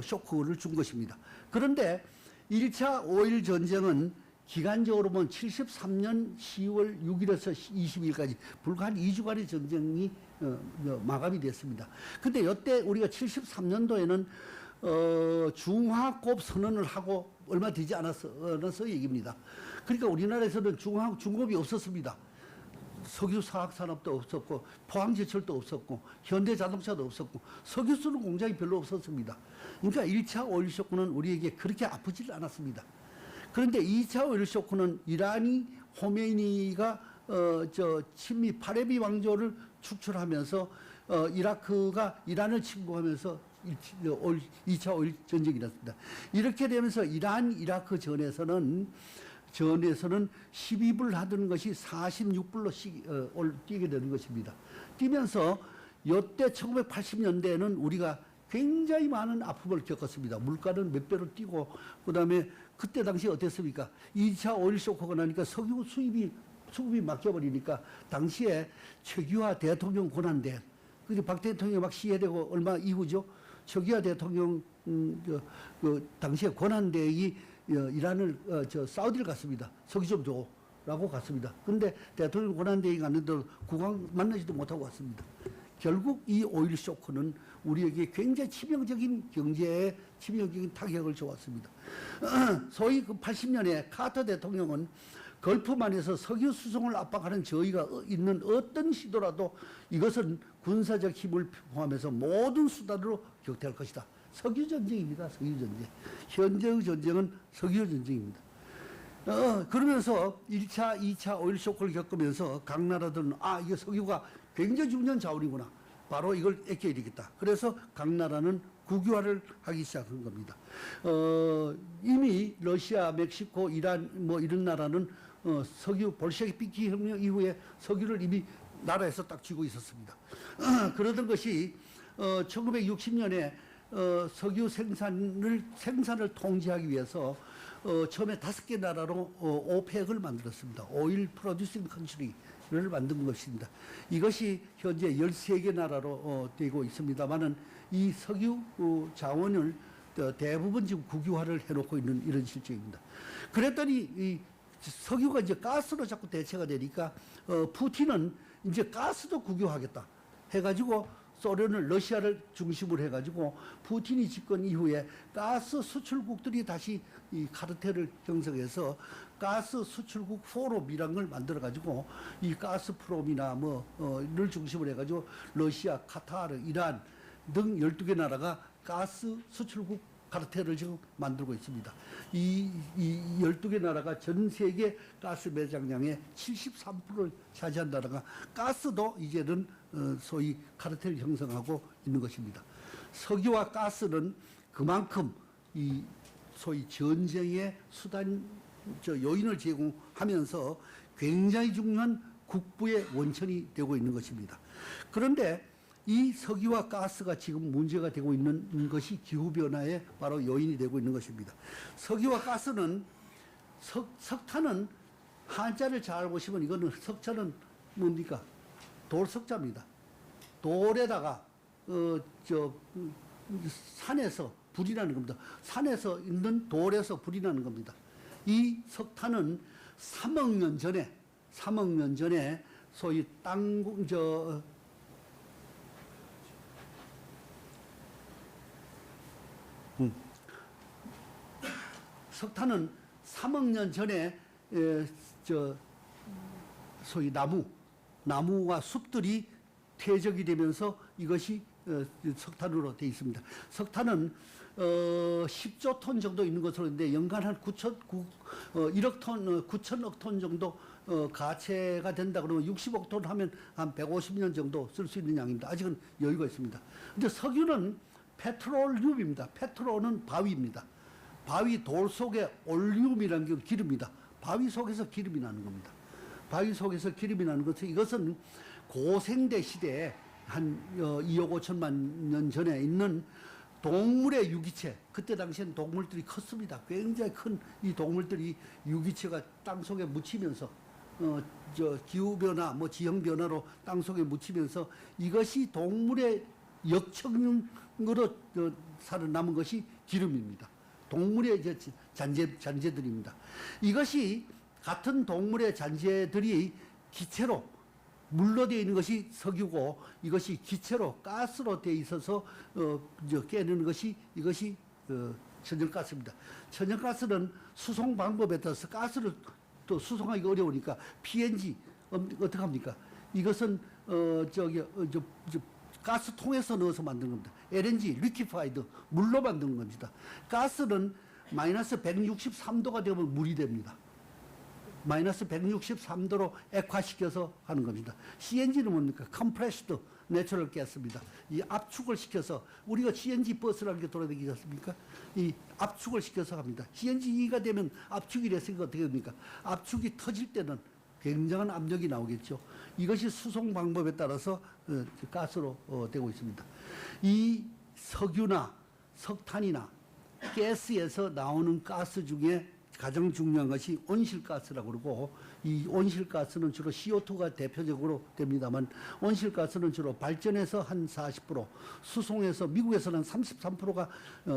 쇼크를 준 것입니다. 그런데 1차 오일 전쟁은 기간적으로 보면 73년 10월 6일에서 20일까지 불과 한 2주간의 전쟁이 마감이 됐습니다. 근데 이때 우리가 73년도에는 중화합 선언을 하고 얼마 되지 않아서 얘기입니다. 그러니까 우리나라에서는 중공업이 없었습니다. 석유 화학 산업도 없었고 포항제철도 없었고 현대자동차도 없었고 석유 쓰는 공장이 별로 없었습니다. 그러니까 1차 오일 쇼크는 우리에게 그렇게 아프지 않았습니다. 그런데 2차 오일 쇼크는 이란이 호메이니가 친미 파레비 왕조를 축출하면서 이라크가 이란을 침공하면서 2차 오일 전쟁이 났습니다. 이렇게 되면서 이라크 전에서는 12불 하던 것이 46불로 뛰게 되는 것입니다. 뛰면서 이때 1980년대에는 우리가 굉장히 많은 아픔을 겪었습니다. 물가는 몇 배로 뛰고 그다음에 그때 당시 어땠습니까? 2차 오일 쇼크가 나니까 석유 수입이 수급이 막혀버리니까 당시에 최규하 대통령 권한대행, 그게 박 대통령이 막 시해되고 얼마 이후죠. 최규하 대통령 그 당시에 권한대행이 이란을 사우디를 갔습니다. 석유 좀 줘라고 갔습니다. 근데 대통령 권한대행이 갔는데 국왕 만나지도 못하고 왔습니다. 결국 이 오일 쇼크는 우리에게 굉장히 치명적인 경제에 치명적인 타격을 줘왔습니다. 소위 그 80년에 카터 대통령은 걸프만에서 석유 수송을 압박하는 저희가 있는 어떤 시도라도 이것은 군사적 힘을 포함해서 모든 수단으로 격퇴할 것이다. 석유 전쟁입니다. 석유 전쟁. 현재의 전쟁은 석유 전쟁입니다. 그러면서 1차, 2차 오일 쇼크를 겪으면서 각 나라들은 이게 석유가 굉장히 중요한 자원이구나. 바로 이걸 아껴야 되겠다. 그래서 각 나라는 국유화를 하기 시작한 겁니다. 이미 러시아, 멕시코, 이란 뭐 이런 나라는 석유 볼셰비키 혁명 이후에 석유를 이미 나라에서 딱 쥐고 있었습니다. 그러던 것이 1960년에 석유 생산을 통제하기 위해서 처음에 5개 나라로 오펙을 만들었습니다. 오일 프로듀싱 컨트리를 만든 것입니다. 이것이 현재 13개 나라로 되고 있습니다만은 이 석유 자원을 대부분 지금 국유화를 해놓고 있는 이런 실정입니다. 그랬더니 이 석유가 이제 가스로 자꾸 대체가 되니까 푸틴은 이제 가스도 국유화하겠다 해가지고 소련을 러시아를 중심으로 해가지고 푸틴이 집권 이후에 가스 수출국들이 다시 이 카르텔을 형성해서 가스 수출국 포럼이란 걸 만들어가지고 이 가스프롬이나 를 중심으로 해가지고 러시아, 카타르, 이란 등 12개 나라가 가스 수출국 카르텔을 지금 만들고 있습니다. 이 12개 나라가 전 세계 가스 매장량의 73%를 차지한 나라가 가스도 이제는 소위 카르텔을 형성하고 있는 것입니다. 석유와 가스는 그만큼 이 소위 전쟁의 수단, 요인을 제공하면서 굉장히 중요한 국부의 원천이 되고 있는 것입니다. 그런데 이 석유와 가스가 지금 문제가 되고 있는 것이 기후변화의 바로 요인이 되고 있는 것입니다. 석유와 가스는 석탄은 한자를 잘 보시면 이거는 석탄은 뭡니까? 돌석자입니다. 돌에다가 산에서 불이 나는 겁니다. 산에서 있는 돌에서 불이 나는 겁니다. 이 석탄은 3억 년 전에 소위 석탄은 3억 년 전에 소위 나무와 숲들이 퇴적이 되면서 이것이 석탄으로 되어 있습니다. 석탄은 10조 톤 정도 있는 것으로 있는데 연간 한 1억 톤, 9천억 톤 정도 가체가 된다 그러면 60억 톤 하면 한 150년 정도 쓸 수 있는 양입니다. 아직은 여유가 있습니다. 근데 석유는 페트롤륨입니다. 페트롤은 바위입니다. 바위 돌 속에 올륨이라는 게 기름이다. 바위 속에서 기름이 나는 겁니다. 바위 속에서 기름이 나는 것은 이것은 고생대 시대에 한 2억 5천만 년 전에 있는 동물의 유기체, 그때 당시에는 동물들이 컸습니다. 굉장히 큰 이 동물들이 유기체가 땅 속에 묻히면서 기후변화, 지형변화로 땅 속에 묻히면서 이것이 동물의 역청으로 살아남은 것이 기름입니다. 동물의 이제 잔재들입니다. 이것이 같은 동물의 잔재들이 기체로 물로 되어 있는 것이 석유고 이것이 기체로 가스로 되어 있어서 깨내는 것이 이것이 천연가스입니다. 천연가스는 수송 방법에 따라서 가스를 또 수송하기 어려우니까 PNG 어떻게 합니까? 이것은 가스통에서 넣어서 만드는 겁니다. LNG, 리퀴파이드, 물로 만드는 겁니다. 가스는 마이너스 163도가 되면 물이 됩니다. 마이너스 163도로 액화시켜서 하는 겁니다. CNG는 뭡니까? 컴프레스드 내추럴 가스입니다. 이 압축을 시켜서 우리가 CNG 버스라는 게 돌아다니지 않습니까? 이 압축을 시켜서 합니다. CNG가 되면 압축이 됐으니까 어떻게 됩니까? 압축이 터질 때는 굉장한 압력이 나오겠죠. 이것이 수송 방법에 따라서 가스로 되고 있습니다. 이 석유나 석탄이나 가스에서 나오는 가스 중에 가장 중요한 것이 온실가스라고 그러고 이 온실가스는 주로 CO2가 대표적으로 됩니다만 온실가스는 주로 발전에서 한 40%, 수송에서 미국에서는 33%가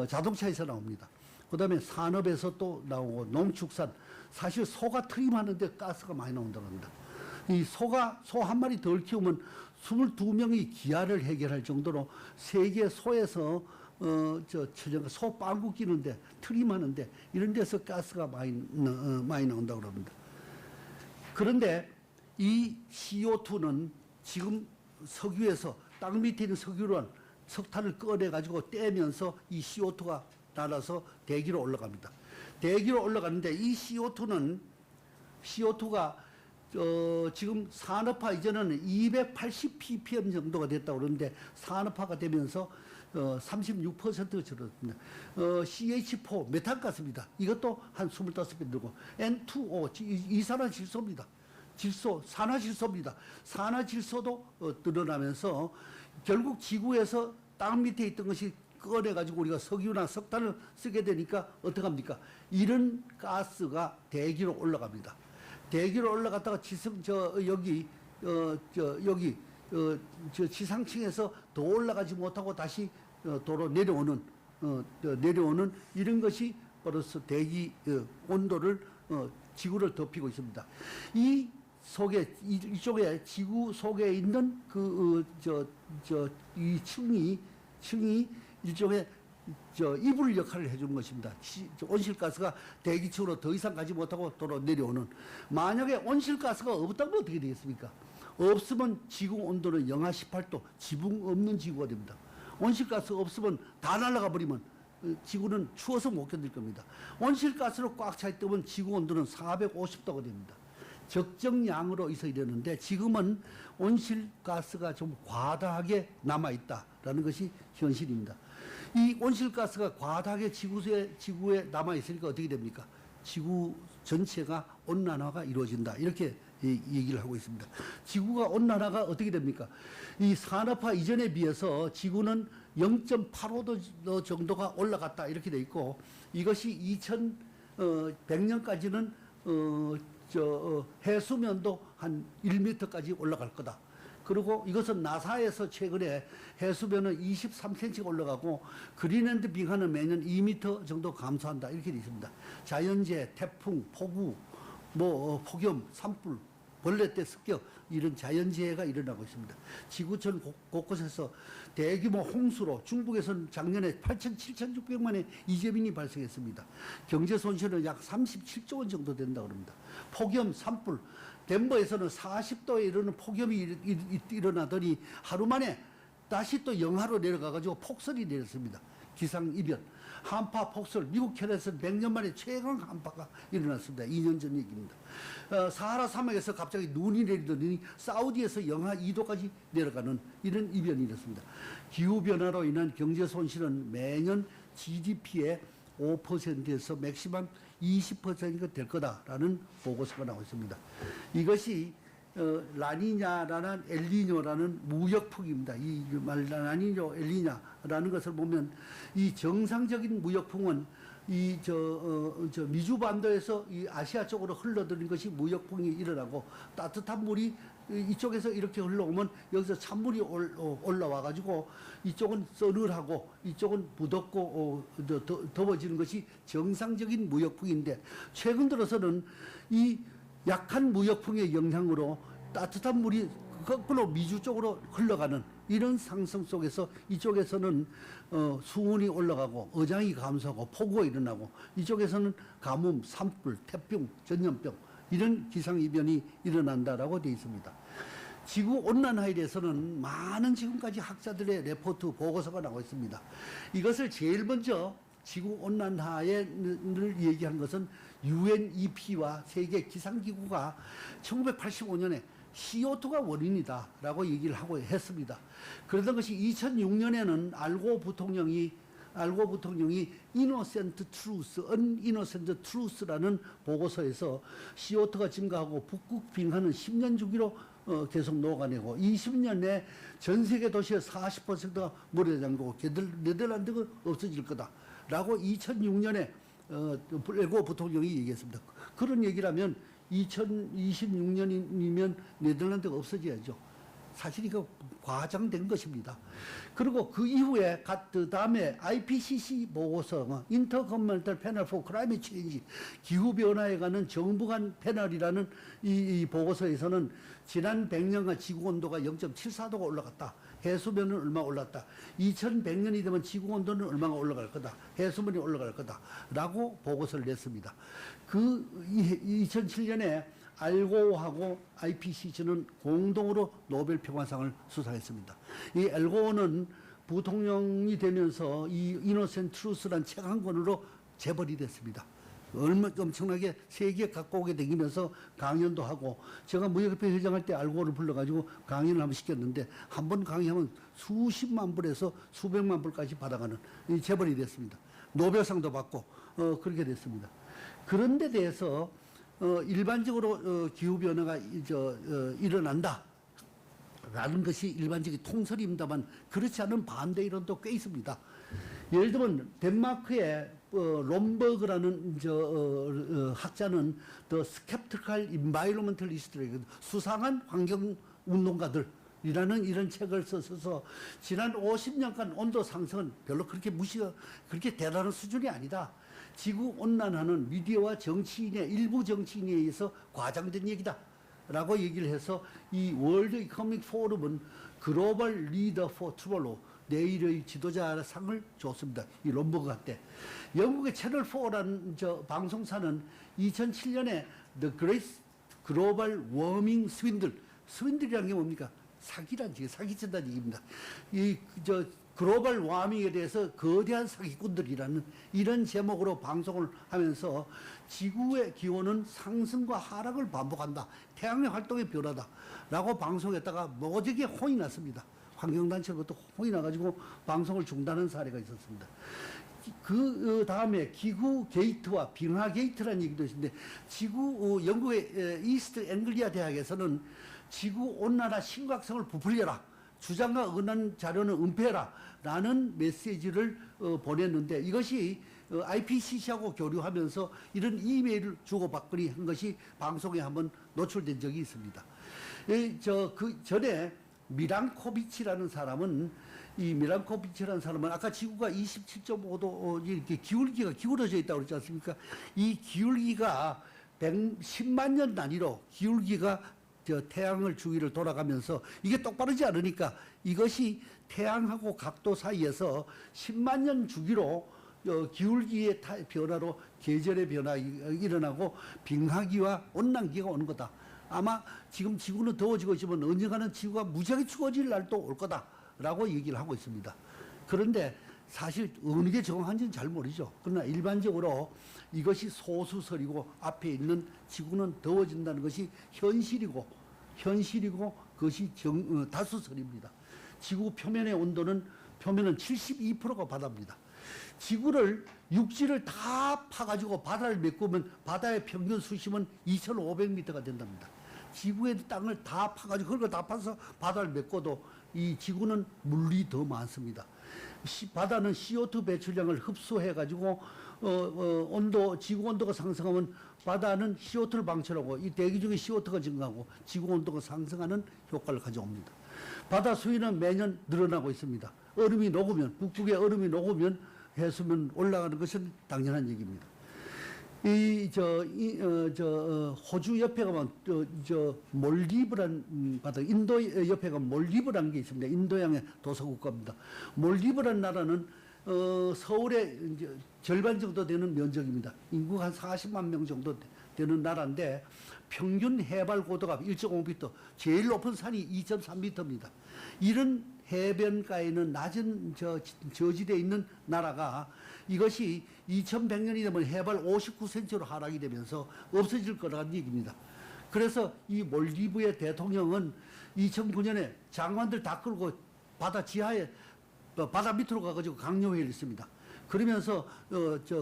자동차에서 나옵니다. 그다음에 산업에서 또 나오고 농축산, 사실 소가 트림하는데 가스가 많이 나온다고 합니다. 이 소 한 마리 덜 키우면 22명이 기아를 해결할 정도로 세계 소에서 소 빵구 끼는데 트림하는데 이런 데서 가스가 많이 나온다고 합니다. 그런데 이 CO2는 지금 석유에서 땅 밑에 있는 석탄을 꺼내 가지고 떼면서 이 CO2가 날아서 대기로 올라갑니다. 대기로 올라가는데 이 CO2가 지금 산업화 이전에는 280 ppm 정도가 됐다고 그러는데 산업화가 되면서 36% 줄었습니다. CH4 메탄가스입니다. 이것도 한 25배 늘고 N2O 이산화질소입니다. 산화질소입니다. 산화질소도 늘어나면서 결국 지구에서 땅 밑에 있던 것이 꺼내가지고 우리가 석유나 석탄을 쓰게 되니까 어떡합니까? 이런 가스가 대기로 올라갑니다. 대기로 올라갔다가 지상층에서 더 올라가지 못하고 다시 도로 내려오는 이런 것이 벌써 대기 온도를 지구를 덮이고 있습니다. 이쪽에 지구 속에 있는 이 층이 일종의 이불 역할을 해주는 것입니다. 온실가스가 대기층으로 더 이상 가지 못하고 도로 내려오는. 만약에 온실가스가 없다면 어떻게 되겠습니까? 없으면 지구 온도는 영하 18도, 지붕 없는 지구가 됩니다. 온실가스가 없으면 다 날아가 버리면 지구는 추워서 못 견딜 겁니다. 온실가스로 꽉 차 있다면 지구 온도는 450도가 됩니다. 적정량으로 있어 이러는데 지금은 온실가스가 좀 과다하게 남아있다라는 것이 현실입니다. 이 온실가스가 과다하게 지구에 남아있으니까 어떻게 됩니까? 지구 전체가 온난화가 이루어진다. 이렇게 얘기를 하고 있습니다. 지구가 온난화가 어떻게 됩니까? 이 산업화 이전에 비해서 지구는 0.85도 정도가 올라갔다. 이렇게 돼 있고 이것이 2100년까지는 해수면도 한 1m까지 올라갈 거다. 그리고 이것은 나사에서 최근에 해수면은 23cm가 올라가고 그린랜드 빙하는 매년 2m 정도 감소한다. 이렇게 되어 있습니다. 자연재해, 태풍, 폭우, 폭염, 산불, 벌레떼 습격 이런 자연재해가 일어나고 있습니다. 지구촌 곳곳에서 대규모 홍수로 중국에서는 작년에 7,600만의 이재민이 발생했습니다. 경제 손실은 약 37조 원 정도 된다고 합니다. 폭염, 산불, 덴버에서는 40도에 이르는 폭염이 일어나더니 하루 만에 다시 또 영하로 내려가가지고 폭설이 내렸습니다. 기상이변, 한파 폭설, 미국 캐나다에서는 100년 만에 최강 한파가 일어났습니다. 2년 전 얘기입니다. 사하라 사막에서 갑자기 눈이 내리더니 사우디에서 영하 2도까지 내려가는 이런 이변이 일었습니다. 기후변화로 인한 경제 손실은 매년 GDP의 5%에서 맥시멈 20%가 될 거다라는 보고서가 나오고 있습니다. 이것이 라니냐라는 엘니뇨라는 무역풍입니다. 이 말 라니뇨 엘니냐라는 것을 보면 이 정상적인 무역풍은 미주 반도에서 이 아시아 쪽으로 흘러들인 것이 무역풍이 일어나고 따뜻한 물이 이쪽에서 이렇게 흘러오면 여기서 찬물이 올라와 가지고 이쪽은 서늘하고 이쪽은 무덥고 더워지는 것이 정상적인 무역풍인데 최근 들어서는 이 약한 무역풍의 영향으로 따뜻한 물이 거꾸로 미주 쪽으로 흘러가는 이런 상승 속에서 이쪽에서는 수온이 올라가고 어장이 감소하고 폭우가 일어나고 이쪽에서는 가뭄, 산불, 태풍, 전염병 이런 기상이변이 일어난다라고 되어 있습니다. 지구 온난화에 대해서는 많은 지금까지 학자들의 레포트 보고서가 나오고 있습니다. 이것을 제일 먼저 지구 온난화를 얘기한 것은 UNEP와 세계 기상기구가 1985년에 CO2가 원인이다라고 얘기를 하고 했습니다. 그러던 것이 2006년에는 알고 부통령이 Innocent Truth, Uninnocent Truth라는 보고서에서 CO2가 증가하고 북극 빙하는 10년 주기로 계속 녹아내고 20년 내 전 세계 도시의 40%가 물에 잠기고 네덜란드가 없어질 거다라고 2006년에 알고 부통령이 얘기했습니다. 그런 얘기를 하면 2026년이면 네덜란드가 없어져야죠. 사실 이거 과장된 것입니다. 그리고 그 이후에 그 다음에 IPCC 보고서 Intergovernmental Panel for Climate Change 기후변화에 관한 정부 간 패널이라는 이 보고서에서는 지난 100년간 지구온도가 0.74도가 올라갔다. 해수면은 얼마 올랐다. 2100년이 되면 지구온도는 얼마가 올라갈 거다. 해수면이 올라갈 거다. 라고 보고서를 냈습니다. 그 2007년에 알고하고 IPCC는 공동으로 노벨 평화상을 수상했습니다. 이 알고는 부통령이 되면서 이 이노센트 트루스란 책 한 권으로 재벌이 됐습니다. 엄청나게 세계 각국에 다니면서 강연도 하고, 제가 무역협회 회장할 때 알고를 불러가지고 강연을 한번 시켰는데 한 번 강의하면 수십만 불에서 수백만 불까지 받아가는 이 재벌이 됐습니다. 노벨상도 받고 그렇게 됐습니다. 그런 데 대해서 일반적으로 기후변화가 일어난다 라는 것이 일반적인 통설입니다만, 그렇지 않은 반대 이론도 꽤 있습니다. 예를 들면 덴마크의 롬버그라는 학자는 The Skeptical Environmentalist, 수상한 환경운동가들이라는 이런 책을 써서 지난 50년간 온도 상승은 별로 그렇게 그렇게 대단한 수준이 아니다. 지구 온난화는 미디어와 정치인의 일부 정치인에 의해서 과장된 얘기다 라고 얘기를 해서 이 월드 이코노믹 포럼은 글로벌 리더 포 투몰로우, 내일의 지도자 상을 줬습니다. 이 롬버그한테. 영국의 채널 4라는 방송사는 2007년에 The Great Global Warming Swindle, 스윈들이라는 게 뭡니까? 사기친다는 얘기입니다. 글로벌 와밍에 대해서 거대한 사기꾼들이라는 이런 제목으로 방송을 하면서 지구의 기온은 상승과 하락을 반복한다. 태양의 활동의 변화다. 라고 방송했다가 모두에게 혼이 났습니다. 환경단체로부터 혼이 나가지고 방송을 중단한 사례가 있었습니다. 그 다음에 기후 게이트와 빙하 게이트라는 얘기도 있는데, 영국의 이스트 앵글리아 대학에서는 지구 온난화 심각성을 부풀려라, 주장과 은한 자료는 은폐해라 라는 메시지를 보냈는데, 이것이 IPCC하고 교류하면서 이런 이메일을 주고받거니 한 것이 방송에 한번 노출된 적이 있습니다. 그 전에 미란코비치라는 사람은 아까 지구가 27.5도 이렇게 기울기가 기울어져 있다고 그랬지 않습니까? 이 기울기가 110만 년 단위로 기울기가 태양을 주위를 돌아가면서 이게 똑바르지 않으니까 이것이 태양하고 각도 사이에서 10만 년 주기로 기울기의 변화로 계절의 변화가 일어나고 빙하기와 온난기가 오는 거다. 아마 지금 지구는 더워지고 있지만 언젠가는 지구가 무지하게 추워질 날도 올 거다라고 얘기를 하고 있습니다. 그런데 사실 어느 게 정확한지는 잘 모르죠. 그러나 일반적으로 이것이 소수설이고 앞에 있는 지구는 더워진다는 것이 현실이고 그것이 다수설입니다. 지구 표면의 온도는 72%가 바다입니다. 육지를 다 파가지고 바다를 메꾸면 바다의 평균 수심은 2,500m가 된답니다. 지구의 땅을 다 파가지고 그걸 다 파서 바다를 메꿔도 이 지구는 물이 더 많습니다. 바다는 CO2 배출량을 흡수해가지고 지구 온도가 상승하면 바다는 CO2를 방출하고 이 대기 중에 CO2가 증가하고 지구 온도가 상승하는 효과를 가져옵니다. 바다 수위는 매년 늘어나고 있습니다. 북극의 얼음이 녹으면 해수면 올라가는 것은 당연한 얘기입니다. 호주 옆에 가면 몰디브란 바다, 인도 옆에 가면 몰디브라는 게 있습니다. 인도양의 도서국가입니다. 몰디브란 나라는 서울의 절반 정도 되는 면적입니다. 인구가 한 40만 명 정도 되는 나라인데 평균 해발 고도가 1.5m, 제일 높은 산이 2.3m입니다. 이런 해변가에는 낮은 저지대에 있는 나라가 이것이 2100년이 되면 해발 59cm로 하락이 되면서 없어질 거라는 얘기입니다. 그래서 이 몰디브의 대통령은 2009년에 장관들 다 끌고 바다 밑으로 가가지고 강요회의를 했습니다. 그러면서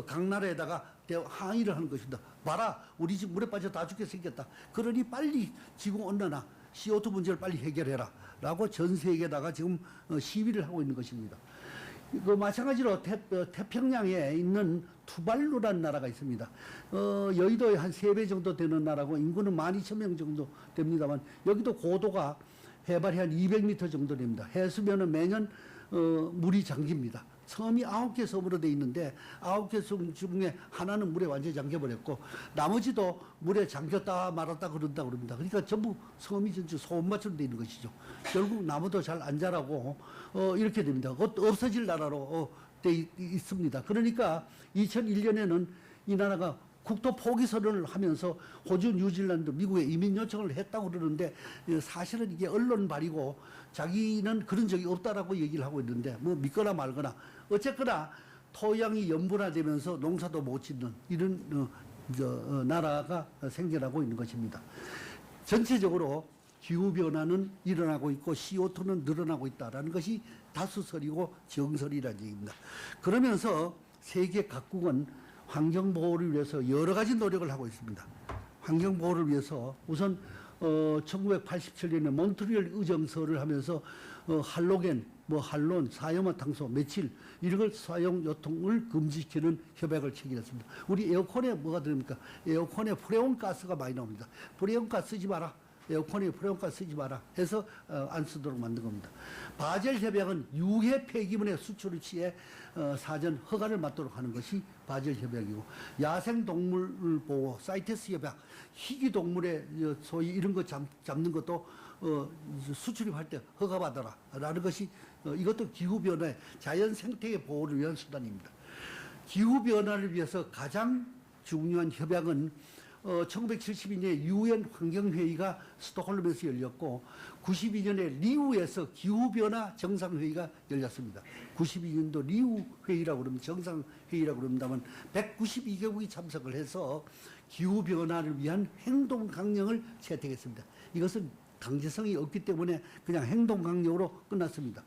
각 나라에다가 항의를 하는 것입니다. 봐라, 우리 지금 물에 빠져 다 죽게 생겼다. 그러니 빨리 지구 온난화, CO2 문제를 빨리 해결해라 라고 전 세계에다가 지금 시위를 하고 있는 것입니다. 그 마찬가지로 태평양에 있는 투발루라는 나라가 있습니다. 여의도의 한 3배 정도 되는 나라고 인구는 12,000명 정도 됩니다만 여기도 고도가 해발이 한 200m 정도 됩니다. 해수면은 매년 물이 잠깁니다. 섬이 9개 섬으로 되어 있는데 9개 섬 중에 하나는 물에 완전히 잠겨버렸고 나머지도 물에 잠겼다 말았다 그런다 그럽니다. 그러니까 전부 섬이 전부 소금밭처럼 되어 있는 것이죠. 결국 나무도 잘 안 자라고 이렇게 됩니다. 없어질 나라로 되어 있습니다. 그러니까 2001년에는 이 나라가 국토 포기 선언을 하면서 호주, 뉴질랜드, 미국에 이민 요청을 했다고 그러는데 사실은 이게 언론발이고 자기는 그런 적이 없다라고 얘기를 하고 있는데 뭐 믿거나 말거나 어쨌거나 토양이 염분화되면서 농사도 못 짓는 이런 나라가 생겨나고 있는 것입니다. 전체적으로 기후변화는 일어나고 있고 CO2는 늘어나고 있다는 것이 다수설이고 정설이라는 얘기입니다. 그러면서 세계 각국은 환경보호를 위해서 여러 가지 노력을 하고 있습니다. 환경보호를 위해서 우선 1987년에 몬트리올 의정서를 하면서 할로겐, 할론, 사이화탄소, 메칠 이런 걸 사용 요통을 금지시키는 협약을 체결했습니다. 우리 에어컨에 뭐가 들어갑니까? 에어컨에 프레온가스가 많이 나옵니다. 프레온가스 쓰지 마라. 에어컨에 프레온가스 쓰지 마라 해서 안 쓰도록 만든 겁니다. 바젤 협약은 유해 폐기물의 수출을 취해 사전 허가를 받도록 하는 것이 바젤 협약이고 야생동물 보호 사이테스 협약 희귀동물의 소위 이런 거 잡는 것도 수출입할 때 허가받아라 라는 것이 이것도 기후변화의 자연 생태계 보호를 위한 수단입니다. 기후변화를 위해서 가장 중요한 협약은 1972년에 유엔 환경회의가 스톡홀름에서 열렸고 92년에 리우에서 기후변화 정상회의가 열렸습니다. 92년도 리우 회의라고 그러면 정상회의라고 그럽니다만 192개국이 참석을 해서 기후변화를 위한 행동 강령을 채택했습니다. 이것은 강제성이 없기 때문에 그냥 행동 강령으로 끝났습니다.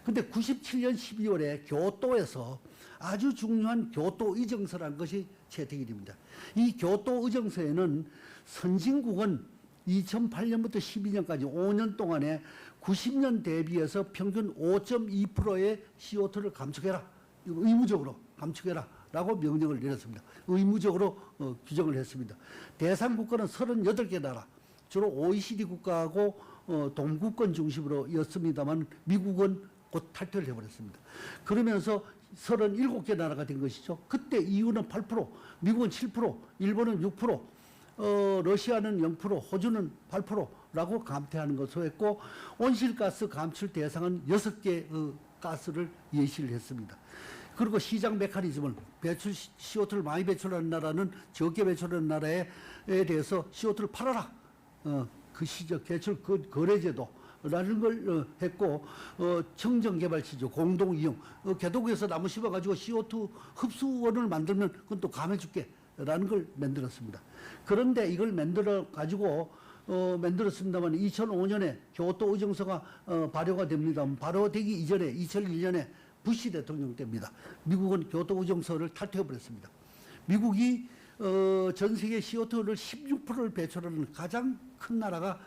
근데 97년 12월에 교토에서 아주 중요한 교토 의정서라는 것이 채택이 됩니다. 이 교토 의정서에는 선진국은 2008년부터 12년까지 5년 동안에 90년 대비해서 평균 5.2%의 CO2를 감축해라. 의무적으로 감축해라. 라고 명령을 내렸습니다. 의무적으로 규정을 했습니다. 대상 국가는 38개 나라, 주로 OECD 국가하고 동구권 중심으로였습니다만 미국은 곧 탈퇴를 해버렸습니다. 그러면서 37개 나라가 된 것이죠. 그때 EU는 8%, 미국은 7%, 일본은 6%, 러시아는 0%, 호주는 8%라고 감퇴하는 것으로 했고 온실가스 감출 대상은 6개 가스를 예시를 했습니다. 그리고 시장 메커니즘을 CO2를 많이 배출하는 나라는 적게 배출하는 나라에 대해서 CO2를 팔아라. 그 시적 개출 거래제도 라는 걸 했고 청정개발시죠. 공동이용 개도국에서 나무 심어가지고 CO2 흡수원을 만들면 그건 또 감해줄게 라는 걸 만들었습니다. 그런데 이걸 만들어가지고 만들었습니다만 2005년에 교토 의정서가 발효가 됩니다. 발효되기 이전에 2001년에 부시 대통령 때입니다. 미국은 교토 의정서를 탈퇴해버렸습니다. 미국이 전 세계 CO2를 16%를 배출하는 가장 큰 나라가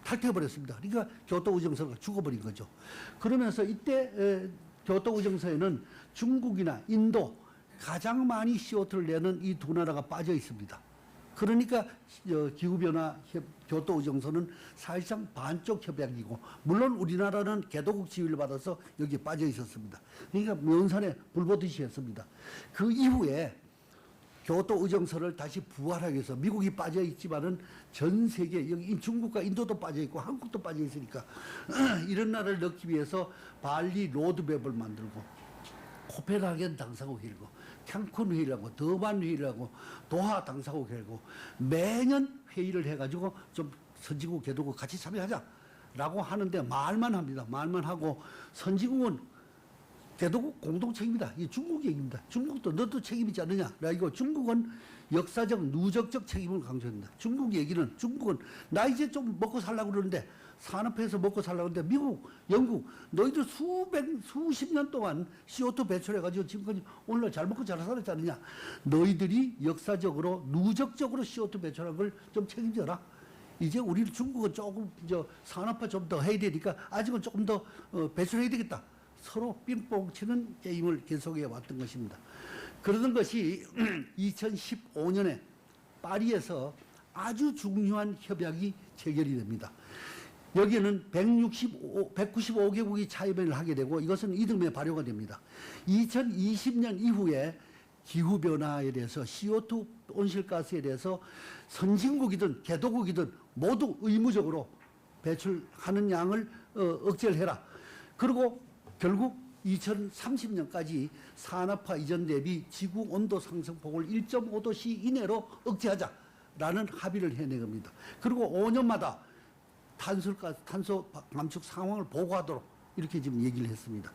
탈퇴해버렸습니다. 그러니까 교토 의정서가 죽어버린 거죠. 그러면서 이때 교토 의정서에는 중국이나 인도 가장 많이 CO2를 내는 이 두 나라가 빠져 있습니다. 그러니까 기후변화 교토 의정서는 사실상 반쪽 협약이고 물론 우리나라는 개도국 지위를 받아서 여기에 빠져 있었습니다. 그러니까 면산에 불 보듯이 했습니다. 그 이후에 교토 의정서를 다시 부활하기 위해서 미국이 빠져 있지만은 전 세계 여기 중국과 인도도 빠져 있고 한국도 빠져 있으니까 이런 나라를 넣기 위해서 발리 로드맵을 만들고 코펜하겐 당사국 회의고 캔쿤 회의라고 더반 회의라고 도하 당사국 회의고 매년 회의를 해가지고 좀 선진국 개도국 같이 참여하자라고 하는데 말만 합니다. 말만 하고 선진국은 개도국 공동 책임이다. 이게 중국 얘기입니다. 중국도 너도 책임이지 않느냐. 이거 중국은 역사적 누적적 책임을 강조합니다. 중국은 나 이제 좀 먹고 살려고 그러는데 산업해서 먹고 살려고 하는데 미국, 영국 너희들 수십 년 동안 CO2 배출해가지고 지금까지 오늘날 잘 먹고 잘 살았지 않느냐. 너희들이 역사적으로 누적적으로 CO2 배출한 걸 좀 책임져라. 이제 중국은 조금 산업화 좀 더 해야 되니까 아직은 조금 더 배출해야 되겠다. 서로 빙뽕 치는 게임을 계속해 왔던 것입니다. 그러던 것이 2015년에 파리에서 아주 중요한 협약이 체결이 됩니다. 여기에는 195개국이 참여를 하게 되고 이것은 이듬해 발효가 됩니다. 2020년 이후에 기후변화에 대해서 CO2 온실가스에 대해서 선진국이든 개도국이든 모두 의무적으로 배출하는 양을 억제를 해라. 그리고 결국 2030년까지 산업화 이전 대비 지구 온도 상승폭을 1.5도씨 이내로 억제하자라는 합의를 해낸 겁니다. 그리고 5년마다 탄소 감축 상황을 보고하도록 이렇게 지금 얘기를 했습니다.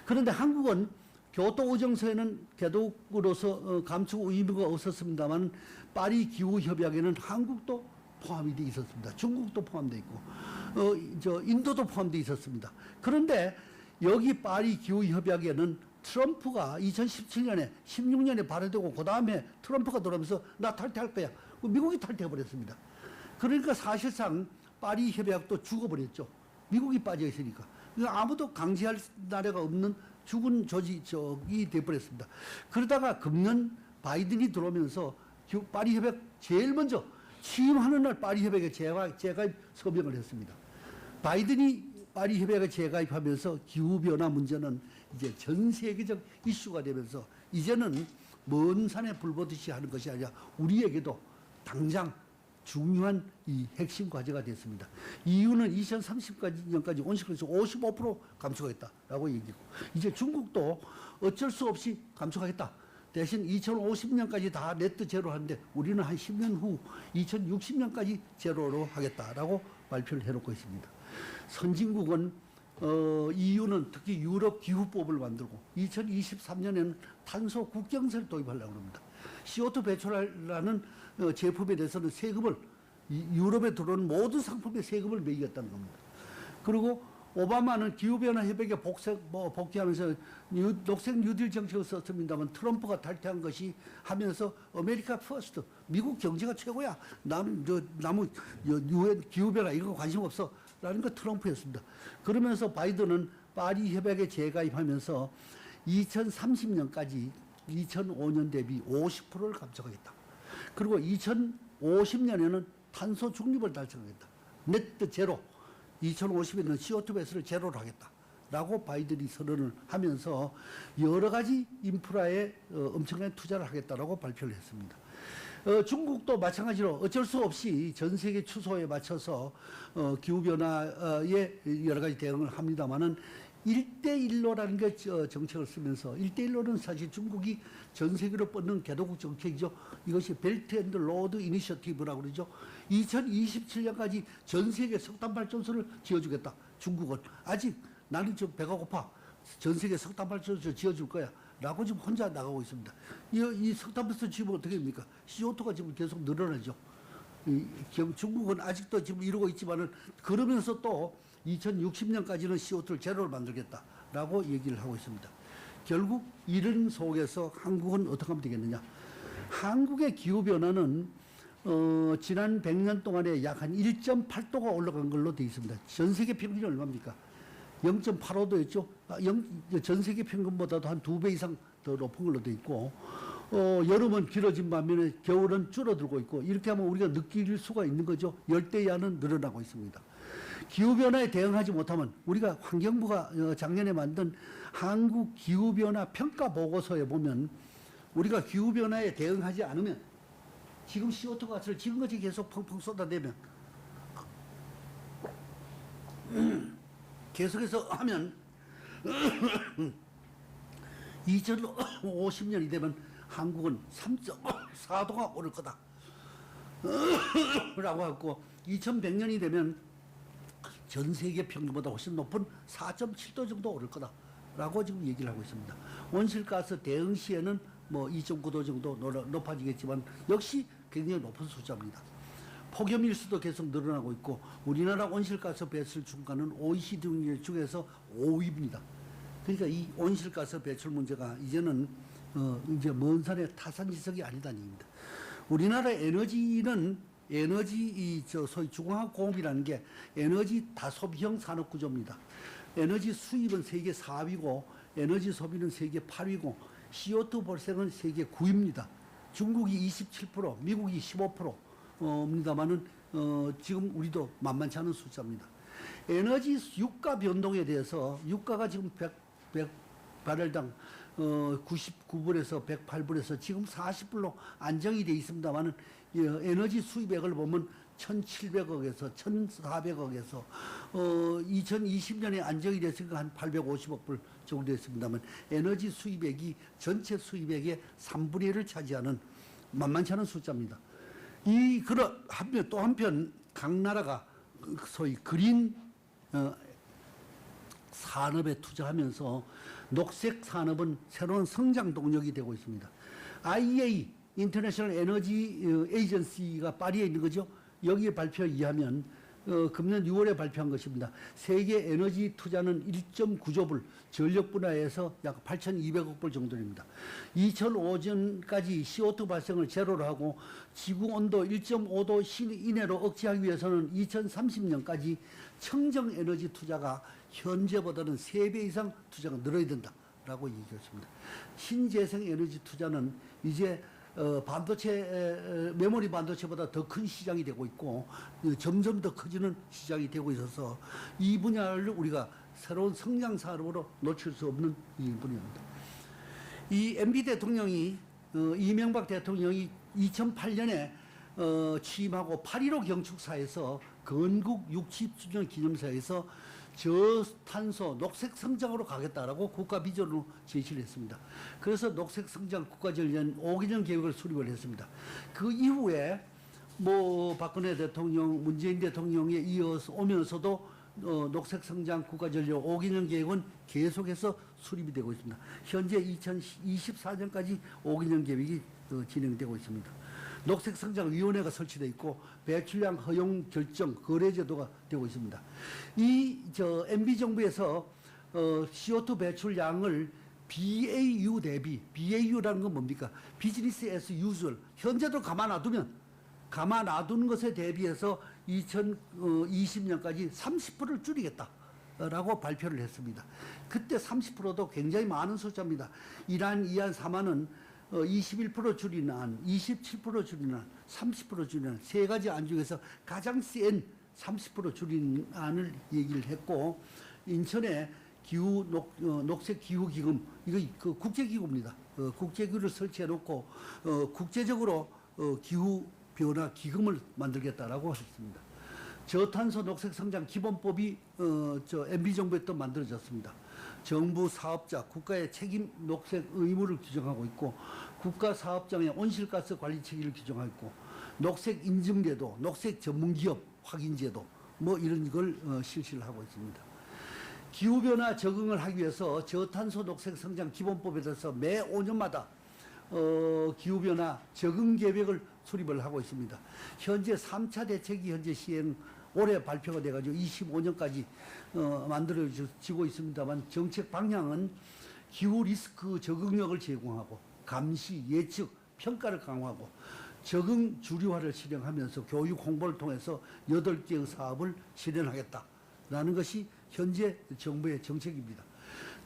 그런데 한국은 교토 의정서에는 개도국으로서 감축 의무가 없었습니다만 파리 기후 협약에는 한국도 포함이 돼 있었습니다. 중국도 포함되어 있고 인도도 포함되어 있었습니다. 그런데 여기 파리 기후 협약에는 트럼프가 2017년에 16년에 발효되고 그 다음에 트럼프가 들어오면서 나 탈퇴할 거야. 미국이 탈퇴해 버렸습니다. 그러니까 사실상 파리 협약도 죽어버렸죠. 미국이 빠져 있으니까. 그러니까 아무도 강제할 나라가 없는 죽은 조직이 돼버렸습니다. 그러다가 금년 바이든이 들어오면서 파리 협약 제일 먼저 취임하는 날 파리 협약에 재가입 서명을 했습니다. 바이든이 파리 협약에 재가입하면서 기후변화 문제는 이제 전 세계적 이슈가 되면서 이제는 먼 산에 불 보듯이 하는 것이 아니라 우리에게도 당장 중요한 이 핵심 과제가 됐습니다. 이유는 2030년까지 온실가스 55% 감축하겠다라고 얘기했고 이제 중국도 어쩔 수 없이 감축하겠다. 대신 2050년까지 다 네트 제로 하는데 우리는 한 10년 후 2060년까지 제로로 하겠다라고 발표를 해놓고 있습니다. 선진국은 EU는 특히 유럽 기후법을 만들고 2023년에는 탄소 국경세를 도입하려고 합니다. CO2 배출하라는 제품에 대해서는 세금을 유럽에 들어오는 모든 상품에 세금을 매기겠다는 겁니다. 그리고 오바마는 기후변화 협약에 복귀하면서 녹색 뉴딜 정책을 썼습니다만 트럼프가 탈퇴한 것이 하면서 아메리카 퍼스트, 미국 경제가 최고야. 남은 유엔 기후변화 이거 관심 없어. 라는 거 트럼프였습니다. 그러면서 바이든은 파리 협약에 재가입하면서 2030년까지 2005년 대비 50%를 감축하겠다. 그리고 2050년에는 탄소 중립을 달성하겠다. 네트 제로. 2050년에는 CO2 배출을 제로로 하겠다. 라고 바이든이 선언을 하면서 여러 가지 인프라에 엄청난 투자를 하겠다라고 발표를 했습니다. 중국도 마찬가지로 어쩔 수 없이 전 세계 추소에 맞춰서 기후변화에 여러 가지 대응을 합니다만은 1대1로라는 게 정책을 쓰면서 1대1로는 사실 중국이 전 세계로 뻗는 개도국 정책이죠. 이것이 벨트 앤드 로드 이니셔티브라고 그러죠. 2027년까지 전 세계 석탄 발전소를 지어주겠다. 중국은 아직 나는 좀 배가 고파. 전 세계 석탄 발전소 지어줄 거야. 라고 지금 혼자 나가고 있습니다. 이 석탄 발전소 지으면 어떻게 됩니까? CO2가 지금 계속 늘어나죠. 중국은 아직도 지금 이러고 있지만은 그러면서 또 2060년까지는 CO2를 제로를 만들겠다라고 얘기를 하고 있습니다. 결국 이런 속에서 한국은 어떻게 하면 되겠느냐? 한국의 기후변화는 지난 100년 동안에 약 한 1.8도가 올라간 걸로 되어 있습니다. 전 세계 평균이 얼마입니까? 0.85도였죠. 전 세계 평균보다도 한 2배 이상 더 높은 걸로 되어 있고 여름은 길어진 반면에 겨울은 줄어들고 있고 이렇게 하면 우리가 느낄 수가 있는 거죠. 열대야는 늘어나고 있습니다. 기후변화에 대응하지 못하면 우리가 환경부가 작년에 만든 한국 기후변화 평가 보고서에 보면 우리가 기후변화에 대응하지 않으면 지금 CO2 가스를 지금까지 계속 펑펑 쏟아내면 계속해서 하면 2050년이 되면 한국은 3.4도가 오를 거다 라고 하고 2100년이 되면 전 세계 평균보다 훨씬 높은 4.7도 정도 오를 거다 라고 지금 얘기를 하고 있습니다. 온실가스 대응 시에는 뭐 2.9도 정도 높아지겠지만 역시 굉장히 높은 숫자입니다. 폭염일수도 계속 늘어나고 있고 우리나라 온실가스 배출 중과는 OECD 중에서 5위입니다. 그러니까 이 온실가스 배출 문제가 이제는 이제 먼 산의 타산지석이 아니다는 얘기입니다. 우리나라 에너지는 에너지 소위 중화학 공업이라는 게 에너지 다소비형 산업 구조입니다. 에너지 수입은 세계 4위고 에너지 소비는 세계 8위고 CO2 발생은 세계 9위입니다. 중국이 27%, 미국이 15%입니다만은 지금 우리도 만만치 않은 숫자입니다. 에너지 유가 변동에 대해서 유가가 지금 100 바렐당 99불에서 108불에서 지금 40불로 안정이 되어 있습니다만은 에너지 수입액을 보면 1,700억에서 1,400억에서 2020년에 안정이 됐으니까 한 850억 불 정도 됐습니다만 에너지 수입액이 전체 수입액의 3분의 1을 차지하는 만만치 않은 숫자입니다. 또 한편 각 나라가 소위 그린 산업에 투자하면서 녹색 산업은 새로운 성장 동력이 되고 있습니다. IEA 인터내셔널 에너지 에이전시가 파리에 있는 거죠. 여기에 발표에 의하면 금년 6월에 발표한 것입니다. 세계 에너지 투자는 1.9조 불, 전력 분야에서 약 8,200억 불 정도입니다. 2005년까지 CO2 발생을 제로로 하고 지구 온도 1.5도 이내로 억제하기 위해서는 2030년까지 청정 에너지 투자가 현재보다는 3배 이상 투자가 늘어야 된다라고 얘기했습니다. 신재생 에너지 투자는 이제 반도체, 메모리 반도체보다 더 큰 시장이 되고 있고 점점 더 커지는 시장이 되고 있어서 이 분야를 우리가 새로운 성장 산업으로 놓칠 수 없는 이 분야입니다. 이 MB 대통령이 이명박 대통령이 2008년에 취임하고 8.15 경축사에서 건국 60주년 기념사에서 저탄소 녹색 성장으로 가겠다라고 국가 비전으로 제시를 했습니다. 그래서 녹색 성장 국가전략 5개년 계획을 수립을 했습니다. 그 이후에 박근혜 대통령, 문재인 대통령에 이어서 오면서도 녹색 성장 국가전략 5개년 계획은 계속해서 수립이 되고 있습니다. 현재 2024년까지 5개년 계획이 진행되고 있습니다. 녹색성장위원회가 설치되어 있고 배출량 허용 결정 거래 제도가 되고 있습니다. MB 정부에서 CO2 배출량을 BAU 대비, BAU라는 건 뭡니까? 비즈니스 애스 유주얼. 현재도 가만 놔두는 것에 대비해서 2020년까지 30%를 줄이겠다라고 발표를 했습니다. 그때 30%도 굉장히 많은 숫자입니다. 이란, 이안, 사만은 21% 줄이는 안, 27% 줄이는 안, 30% 줄이는 안, 세 가지 안 중에서 가장 센 30% 줄이는 안을 얘기를 했고, 인천에 녹색 기후 기금, 이거 그 국제기구입니다. 국제기구를 설치해 놓고 국제적으로 기후 변화 기금을 만들겠다라고 했습니다. 저탄소 녹색 성장 기본법이 MB 정부에 또 만들어졌습니다. 정부 사업자, 국가의 책임 녹색 의무를 규정하고 있고 국가 사업장의 온실가스 관리 체계를 규정하고 있고 녹색 인증제도, 녹색 전문기업 확인제도 이런 걸 실시를 하고 있습니다. 기후변화 적응을 하기 위해서 저탄소 녹색 성장 기본법에 대해서 매 5년마다 기후변화 적응 계획을 수립을 하고 있습니다. 현재 3차 대책이 현재 올해 발표가 돼가지고 25년까지 만들어지고 있습니다만 정책 방향은 기후 리스크 적응력을 제공하고 감시, 예측, 평가를 강화하고 적응 주류화를 실행하면서 교육 홍보를 통해서 8개의 사업을 실현하겠다라는 것이 현재 정부의 정책입니다.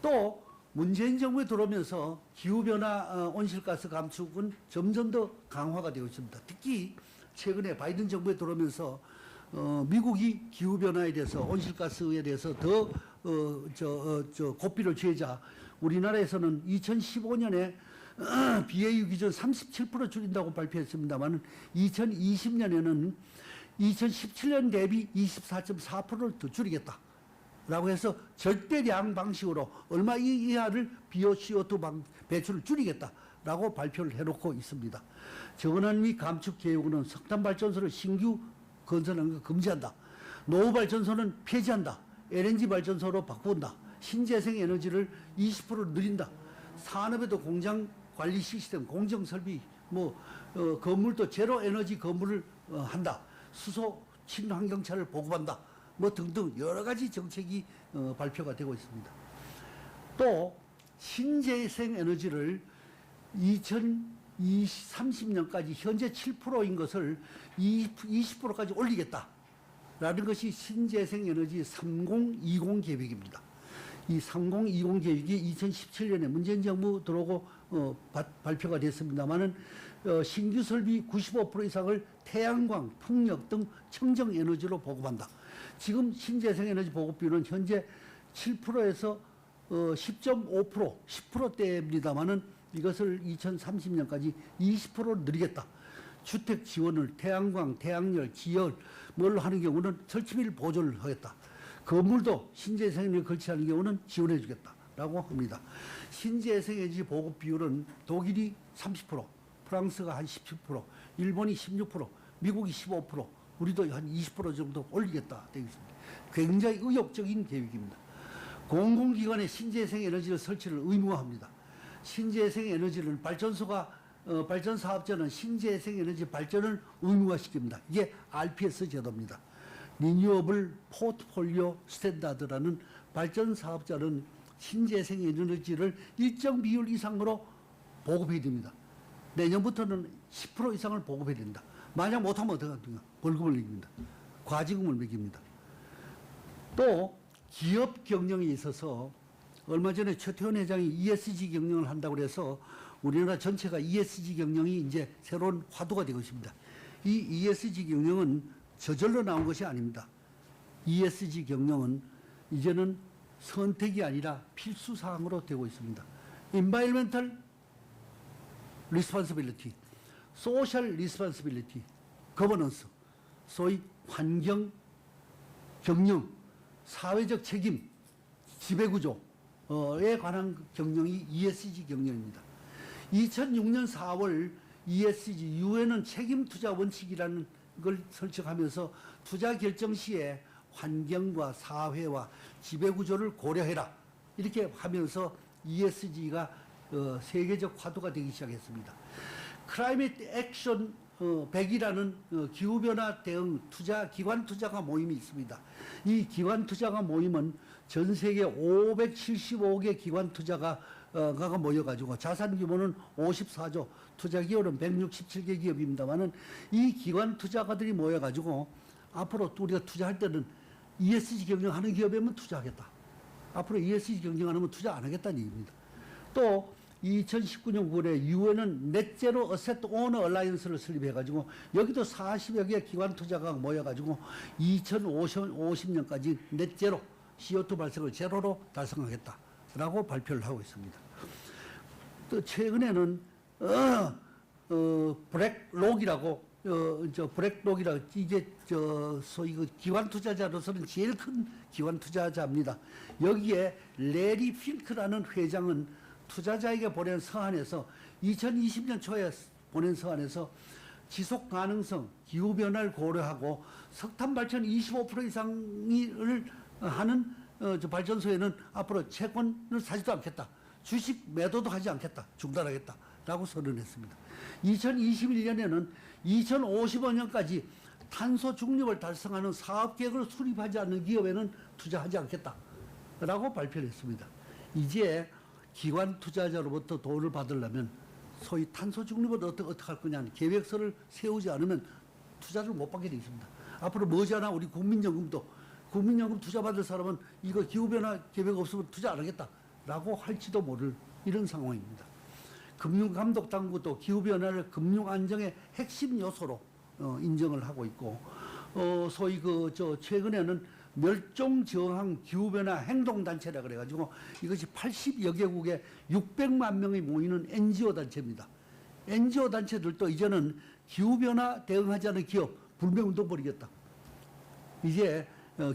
또 문재인 정부에 들어오면서 기후변화 온실가스 감축은 점점 더 강화가 되고 있습니다. 특히 최근에 바이든 정부에 들어오면서 미국이 기후변화에 대해서 온실가스에 대해서 더 고삐를 쥐자 우리나라에서는 2015년에 BAU 기준 37% 줄인다고 발표했습니다만 2020년에는 2017년 대비 24.4%를 더 줄이겠다라고 해서 절대량 방식으로 얼마 이하를 CO2 배출을 줄이겠다라고 발표를 해놓고 있습니다. 정원한 및 감축 계획으로는 석탄발전소를 신규 건설하는 걸 금지한다. 노후발전소는 폐지한다. LNG 발전소로 바꾼다. 신재생 에너지를 20% 늘린다. 산업에도 공장 관리 시스템, 공정설비, 건물도 제로 에너지 건물을 한다. 수소 친환경차를 보급한다. 등등 여러 가지 정책이 발표가 되고 있습니다. 또 신재생 에너지를 30년까지 현재 7%인 것을 20%까지 올리겠다라는 것이 신재생에너지 3020 계획입니다. 이 3020 계획이 2017년에 문재인 정부 들어오고 발표가 됐습니다만은 신규 설비 95% 이상을 태양광, 풍력 등 청정 에너지로 보급한다. 지금 신재생에너지 보급비율은 현재 7%에서 10.5%, 10%대입니다만은 이것을 2030년까지 20%로 늘리겠다. 주택 지원을 태양광, 태양열, 지열 뭘로 하는 경우는 설치비를 보조를 하겠다. 건물도 신재생에너지 걸치하는 경우는 지원해 주겠다라고 합니다. 신재생에너지 보급 비율은 독일이 30%, 프랑스가 한 17%, 일본이 16%, 미국이 15%, 우리도 한 20% 정도 올리겠다 되어 있습니다. 굉장히 의욕적인 계획입니다. 공공기관에 신재생에너지를 설치를 의무화합니다. 신재생에너지를 발전사업자는 신재생에너지 발전을 의무화시킵니다. 이게 RPS 제도입니다. 리뉴어블 포트폴리오 스탠다드라는 발전사업자는 신재생에너지를 일정 비율 이상으로 보급해야 됩니다. 내년부터는 10% 이상을 보급해야 된다. 만약 못하면 어떻게 합니까? 벌금을 매깁니다. 과징금을 매깁니다. 또 기업 경영에 있어서 얼마 전에 최태원 회장이 ESG 경영을 한다고 해서 우리나라 전체가 ESG 경영이 이제 새로운 화두가 되고 있습니다. 이 ESG 경영은 저절로 나온 것이 아닙니다. ESG 경영은 이제는 선택이 아니라 필수 사항으로 되고 있습니다. Environmental Responsibility, Social Responsibility, Governance, 소위 환경, 경영, 사회적 책임, 지배구조에 관한 경영이 ESG 경영입니다. 2006년 4월 ESG, 유엔은 책임투자 원칙이라는 걸 설정하면서 투자 결정 시에 환경과 사회와 지배구조를 고려해라. 이렇게 하면서 ESG가 세계적 화두가 되기 시작했습니다. 클라이밋 액션 100이라는 기후변화 대응 기관 투자가 모임이 있습니다. 이 기관 투자가 모임은 전 세계 575개 기관 투자가 모여가지고 자산 규모는 54조, 투자 기업은 167개 기업입니다만은 이 기관 투자가들이 모여가지고 앞으로 우리가 투자할 때는 ESG 경영하는 기업에만 투자하겠다. 앞으로 ESG 경영 안 하면 투자 안 하겠다는 얘기입니다. 또 2019년 9월에 유엔은 넷제로 어셋 오너 얼라이언스를 설립해가지고 여기도 40여 개 기관 투자가 모여가지고 2050년까지 넷제로 CO2 발생을 제로로 달성하겠다라고 발표를 하고 있습니다. 또 최근에는 블랙록이라고 이게 소위 그 기관 투자자로서는 제일 큰 기관 투자자입니다. 여기에 레리 핑크라는 회장은 투자자에게 보낸 서한에서 2020년 초에 보낸 서한에서 지속 가능성, 기후 변화를 고려하고 석탄 발전 25% 이상을 하는 발전소에는 앞으로 채권을 사지도 않겠다. 주식 매도도 하지 않겠다. 중단하겠다라고 선언했습니다. 2021년에는 2055년까지 탄소 중립을 달성하는 사업 계획을 수립하지 않는 기업에는 투자하지 않겠다라고 발표를 했습니다. 이제 기관 투자자로부터 돈을 받으려면 소위 탄소 중립을 어떻게 할 거냐는 계획서를 세우지 않으면 투자를 못 받게 되어 있습니다. 앞으로 머지않아 우리 국민연금도 국민연금 투자 받을 사람은 이거 기후변화 계획 없으면 투자 안 하겠다라고 할지도 모를 이런 상황입니다. 금융감독당국도 기후변화를 금융안정의 핵심 요소로 인정을 하고 있고, 소위 최근에는 멸종저항 기후변화 행동단체라 그래가지고 이것이 80여 개국에 600만 명이 모이는 NGO 단체입니다. NGO 단체들도 이제는 기후변화 대응하지 않은 기업 불매운동 벌이겠다. 이제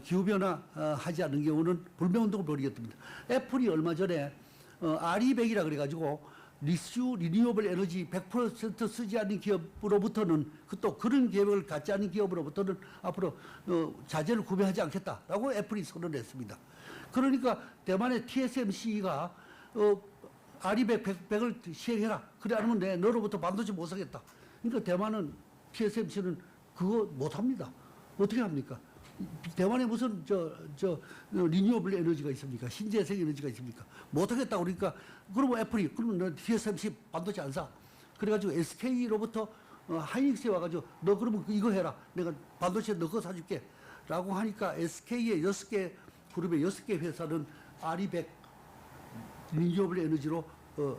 기후변화 하지 않는 경우는 불매운동을 벌이겠답니다. 애플이 얼마 전에 RE100이라 그래가지고 리뉴어블 에너지 100% 쓰지 않는 기업으로부터는 또 그런 계획을 갖지 않은 기업으로부터는 앞으로 자재를 구매하지 않겠다라고 애플이 선언했습니다. 그러니까 대만의 TSMC가 RE100을 시행해라. 그래 안 하면 너로부터 반도체 못 사겠다. 그러니까 대만은 TSMC는 그거 못 합니다. 어떻게 합니까? 대만에 무슨 리뉴어블 에너지가 있습니까? 신재생 에너지가 있습니까? 못하겠다 그러니까 그러면 애플이 그러면 TSMC 반도체 안 사. 그래가지고 SK로부터 하이닉스에 와가지고 너 그러면 이거 해라. 내가 반도체 너 거 사줄게. 라고 하니까 SK의 6개 그룹의 6개 회사는 RE100 리뉴어블 에너지로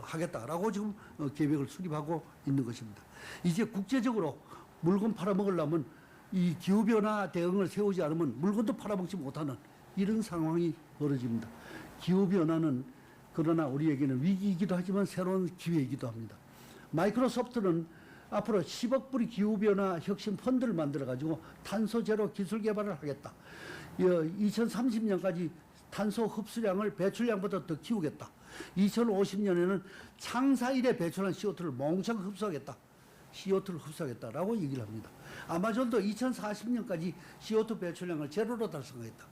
하겠다라고 지금 계획을 수립하고 있는 것입니다. 이제 국제적으로 물건 팔아먹으려면 이 기후변화 대응을 세우지 않으면 물건도 팔아먹지 못하는 이런 상황이 벌어집니다. 기후변화는 그러나 우리에게는 위기이기도 하지만 새로운 기회이기도 합니다. 마이크로소프트는 앞으로 10억 불의 기후변화 혁신 펀드를 만들어가지고 탄소 제로 기술 개발을 하겠다. 2030년까지 탄소 흡수량을 배출량보다 더 키우겠다. 2050년에는 창사 이래 배출한 CO2를 몽땅 흡수하겠다. CO2를 흡수하겠다라고 얘기를 합니다. 아마존도 2040년까지 CO2 배출량을 제로로 달성하겠다.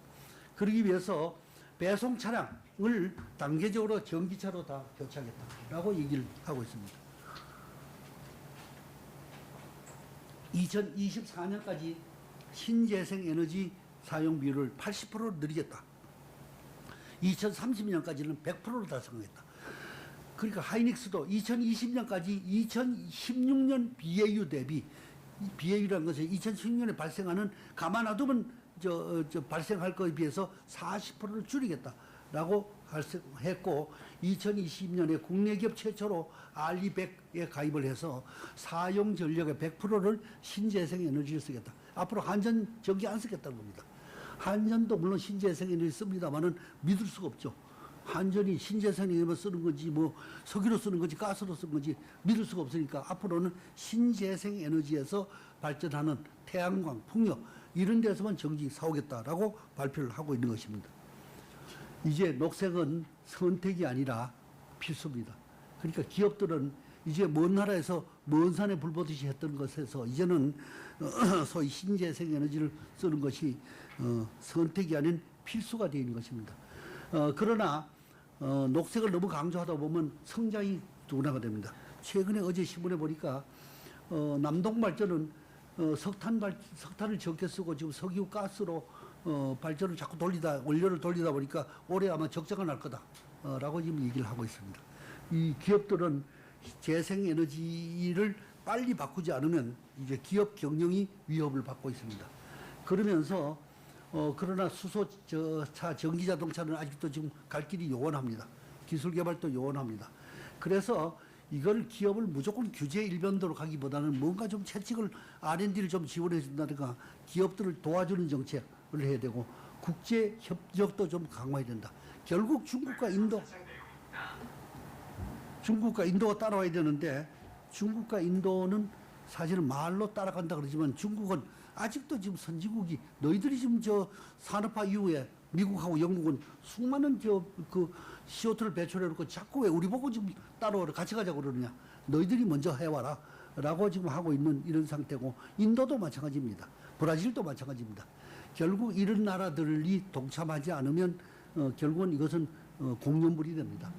그러기 위해서 배송 차량을 단계적으로 전기차로 다 교체하겠다라고 얘기를 하고 있습니다. 2024년까지 신재생 에너지 사용 비율을 80%로 늘리겠다. 2030년까지는 100%로 달성하겠다. 그러니까 하이닉스도 2020년까지 2016년 BAU 대비, BAU라는 것은 2016년에 발생하는 가만 놔두면 발생할 것에 비해서 40%를 줄이겠다라고 했고 2020년에 국내 기업 최초로 RE100에 가입을 해서 사용 전력의 100%를 신재생 에너지를 쓰겠다. 앞으로 한전 전기 안 쓰겠다는 겁니다. 한전도 물론 신재생 에너지 씁니다만은 믿을 수가 없죠. 한전이 신재생 에너지만 쓰는 건지 뭐 석유로 쓰는 건지 가스로 쓰는 건지 믿을 수가 없으니까 앞으로는 신재생 에너지에서 발전하는 태양광, 풍력 이런 데서만 전기 사오겠다라고 발표를 하고 있는 것입니다. 이제 녹색은 선택이 아니라 필수입니다. 그러니까 기업들은 이제 먼 나라에서 먼 산에 불 보듯이 했던 것에서 이제는 소위 신재생 에너지를 쓰는 것이 선택이 아닌 필수가 되어 있는 것입니다. 그러나 녹색을 너무 강조하다 보면 성장이 둔화가 됩니다. 최근에 어제 신문에 보니까 남동발전은 석탄을 적게 쓰고 지금 석유 가스로 발전을 자꾸 원료를 돌리다 보니까 올해 아마 적자가 날 거다라고 지금 얘기를 하고 있습니다. 이 기업들은 재생에너지를 빨리 바꾸지 않으면 이제 기업 경영이 위협을 받고 있습니다. 그러면서 그러나 수소차 전기자동차는 아직도 지금 갈 길이 요원합니다. 기술 개발도 요원합니다. 그래서 이걸 기업을 무조건 규제 일변도로 가기보다는 뭔가 좀 채찍을 R&D를 좀 지원해 준다든가 기업들을 도와주는 정책을 해야 되고 국제 협력도 좀 강화해야 된다. 결국 중국과 인도가 따라와야 되는데 중국과 인도는 사실은 말로 따라간다 그러지만 중국은 아직도 지금 선진국이 너희들이 지금 산업화 이후에 미국하고 영국은 수많은 CO2를 배출해놓고 자꾸 왜 우리 보고 지금 따라오라 같이 가자고 그러느냐. 너희들이 먼저 해와라. 라고 지금 하고 있는 이런 상태고 인도도 마찬가지입니다. 브라질도 마찬가지입니다. 결국 이런 나라들이 동참하지 않으면 결국은 이것은 공연불이 됩니다.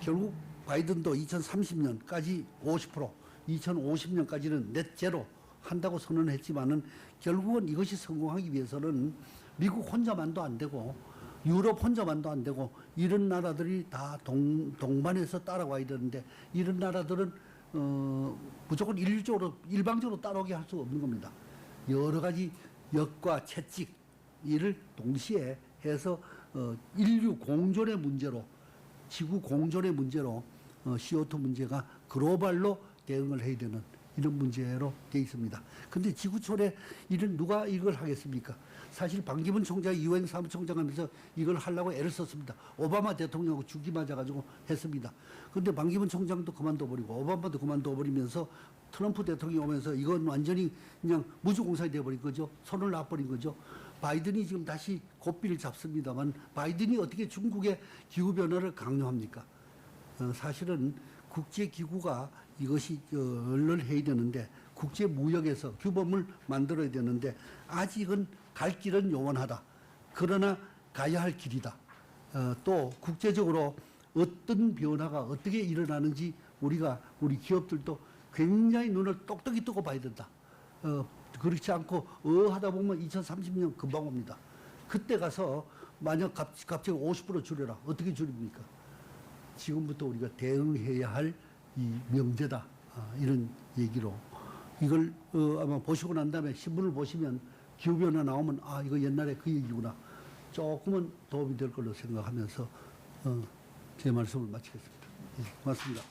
결국 바이든도 2030년까지 50%, 2050년까지는 넷 제로 한다고 선언했지만은 결국은 이것이 성공하기 위해서는 미국 혼자만도 안 되고 유럽 혼자만도 안 되고 이런 나라들이 다 동반해서 따라와야 되는데 이런 나라들은 무조건 일방적으로 따라오게 할 수가 없는 겁니다. 여러 가지 역과 채찍 이를 동시에 해서 인류 공존의 문제로 지구 공존의 문제로 CO2 문제가 글로벌로 대응을 해야 되는 이런 문제로 되어 있습니다. 근데 지구촌에 누가 이걸 하겠습니까? 사실 반기문 총장이 유엔 사무총장 하면서 이걸 하려고 애를 썼습니다. 오바마 대통령하고 죽이 맞아가지고 했습니다. 근데 반기문 총장도 그만둬버리고 오바마도 그만둬버리면서 트럼프 대통령이 오면서 이건 완전히 그냥 무주공사가 되어버린 거죠. 손을 놔버린 거죠. 바이든이 지금 다시 고삐를 잡습니다만 바이든이 어떻게 중국의 기후변화를 강요합니까? 사실은 국제기구가 이것이 해야 되는데 국제무역에서 규범을 만들어야 되는데 아직은 갈 길은 요원하다. 그러나 가야 할 길이다. 또 국제적으로 어떤 변화가 어떻게 일어나는지 우리 기업들도 굉장히 눈을 똑똑히 뜨고 봐야 된다. 그렇지 않고 하다 보면 2030년 금방 옵니다. 그때 가서 만약 갑자기 50% 줄여라. 어떻게 줄입니까? 지금부터 우리가 대응해야 할 이 명제다. 이런 얘기로 이걸 아마 보시고 난 다음에 신문을 보시면 기후변화 나오면 이거 옛날에 그 얘기구나. 조금은 도움이 될 걸로 생각하면서 제 말씀을 마치겠습니다. 예, 고맙습니다.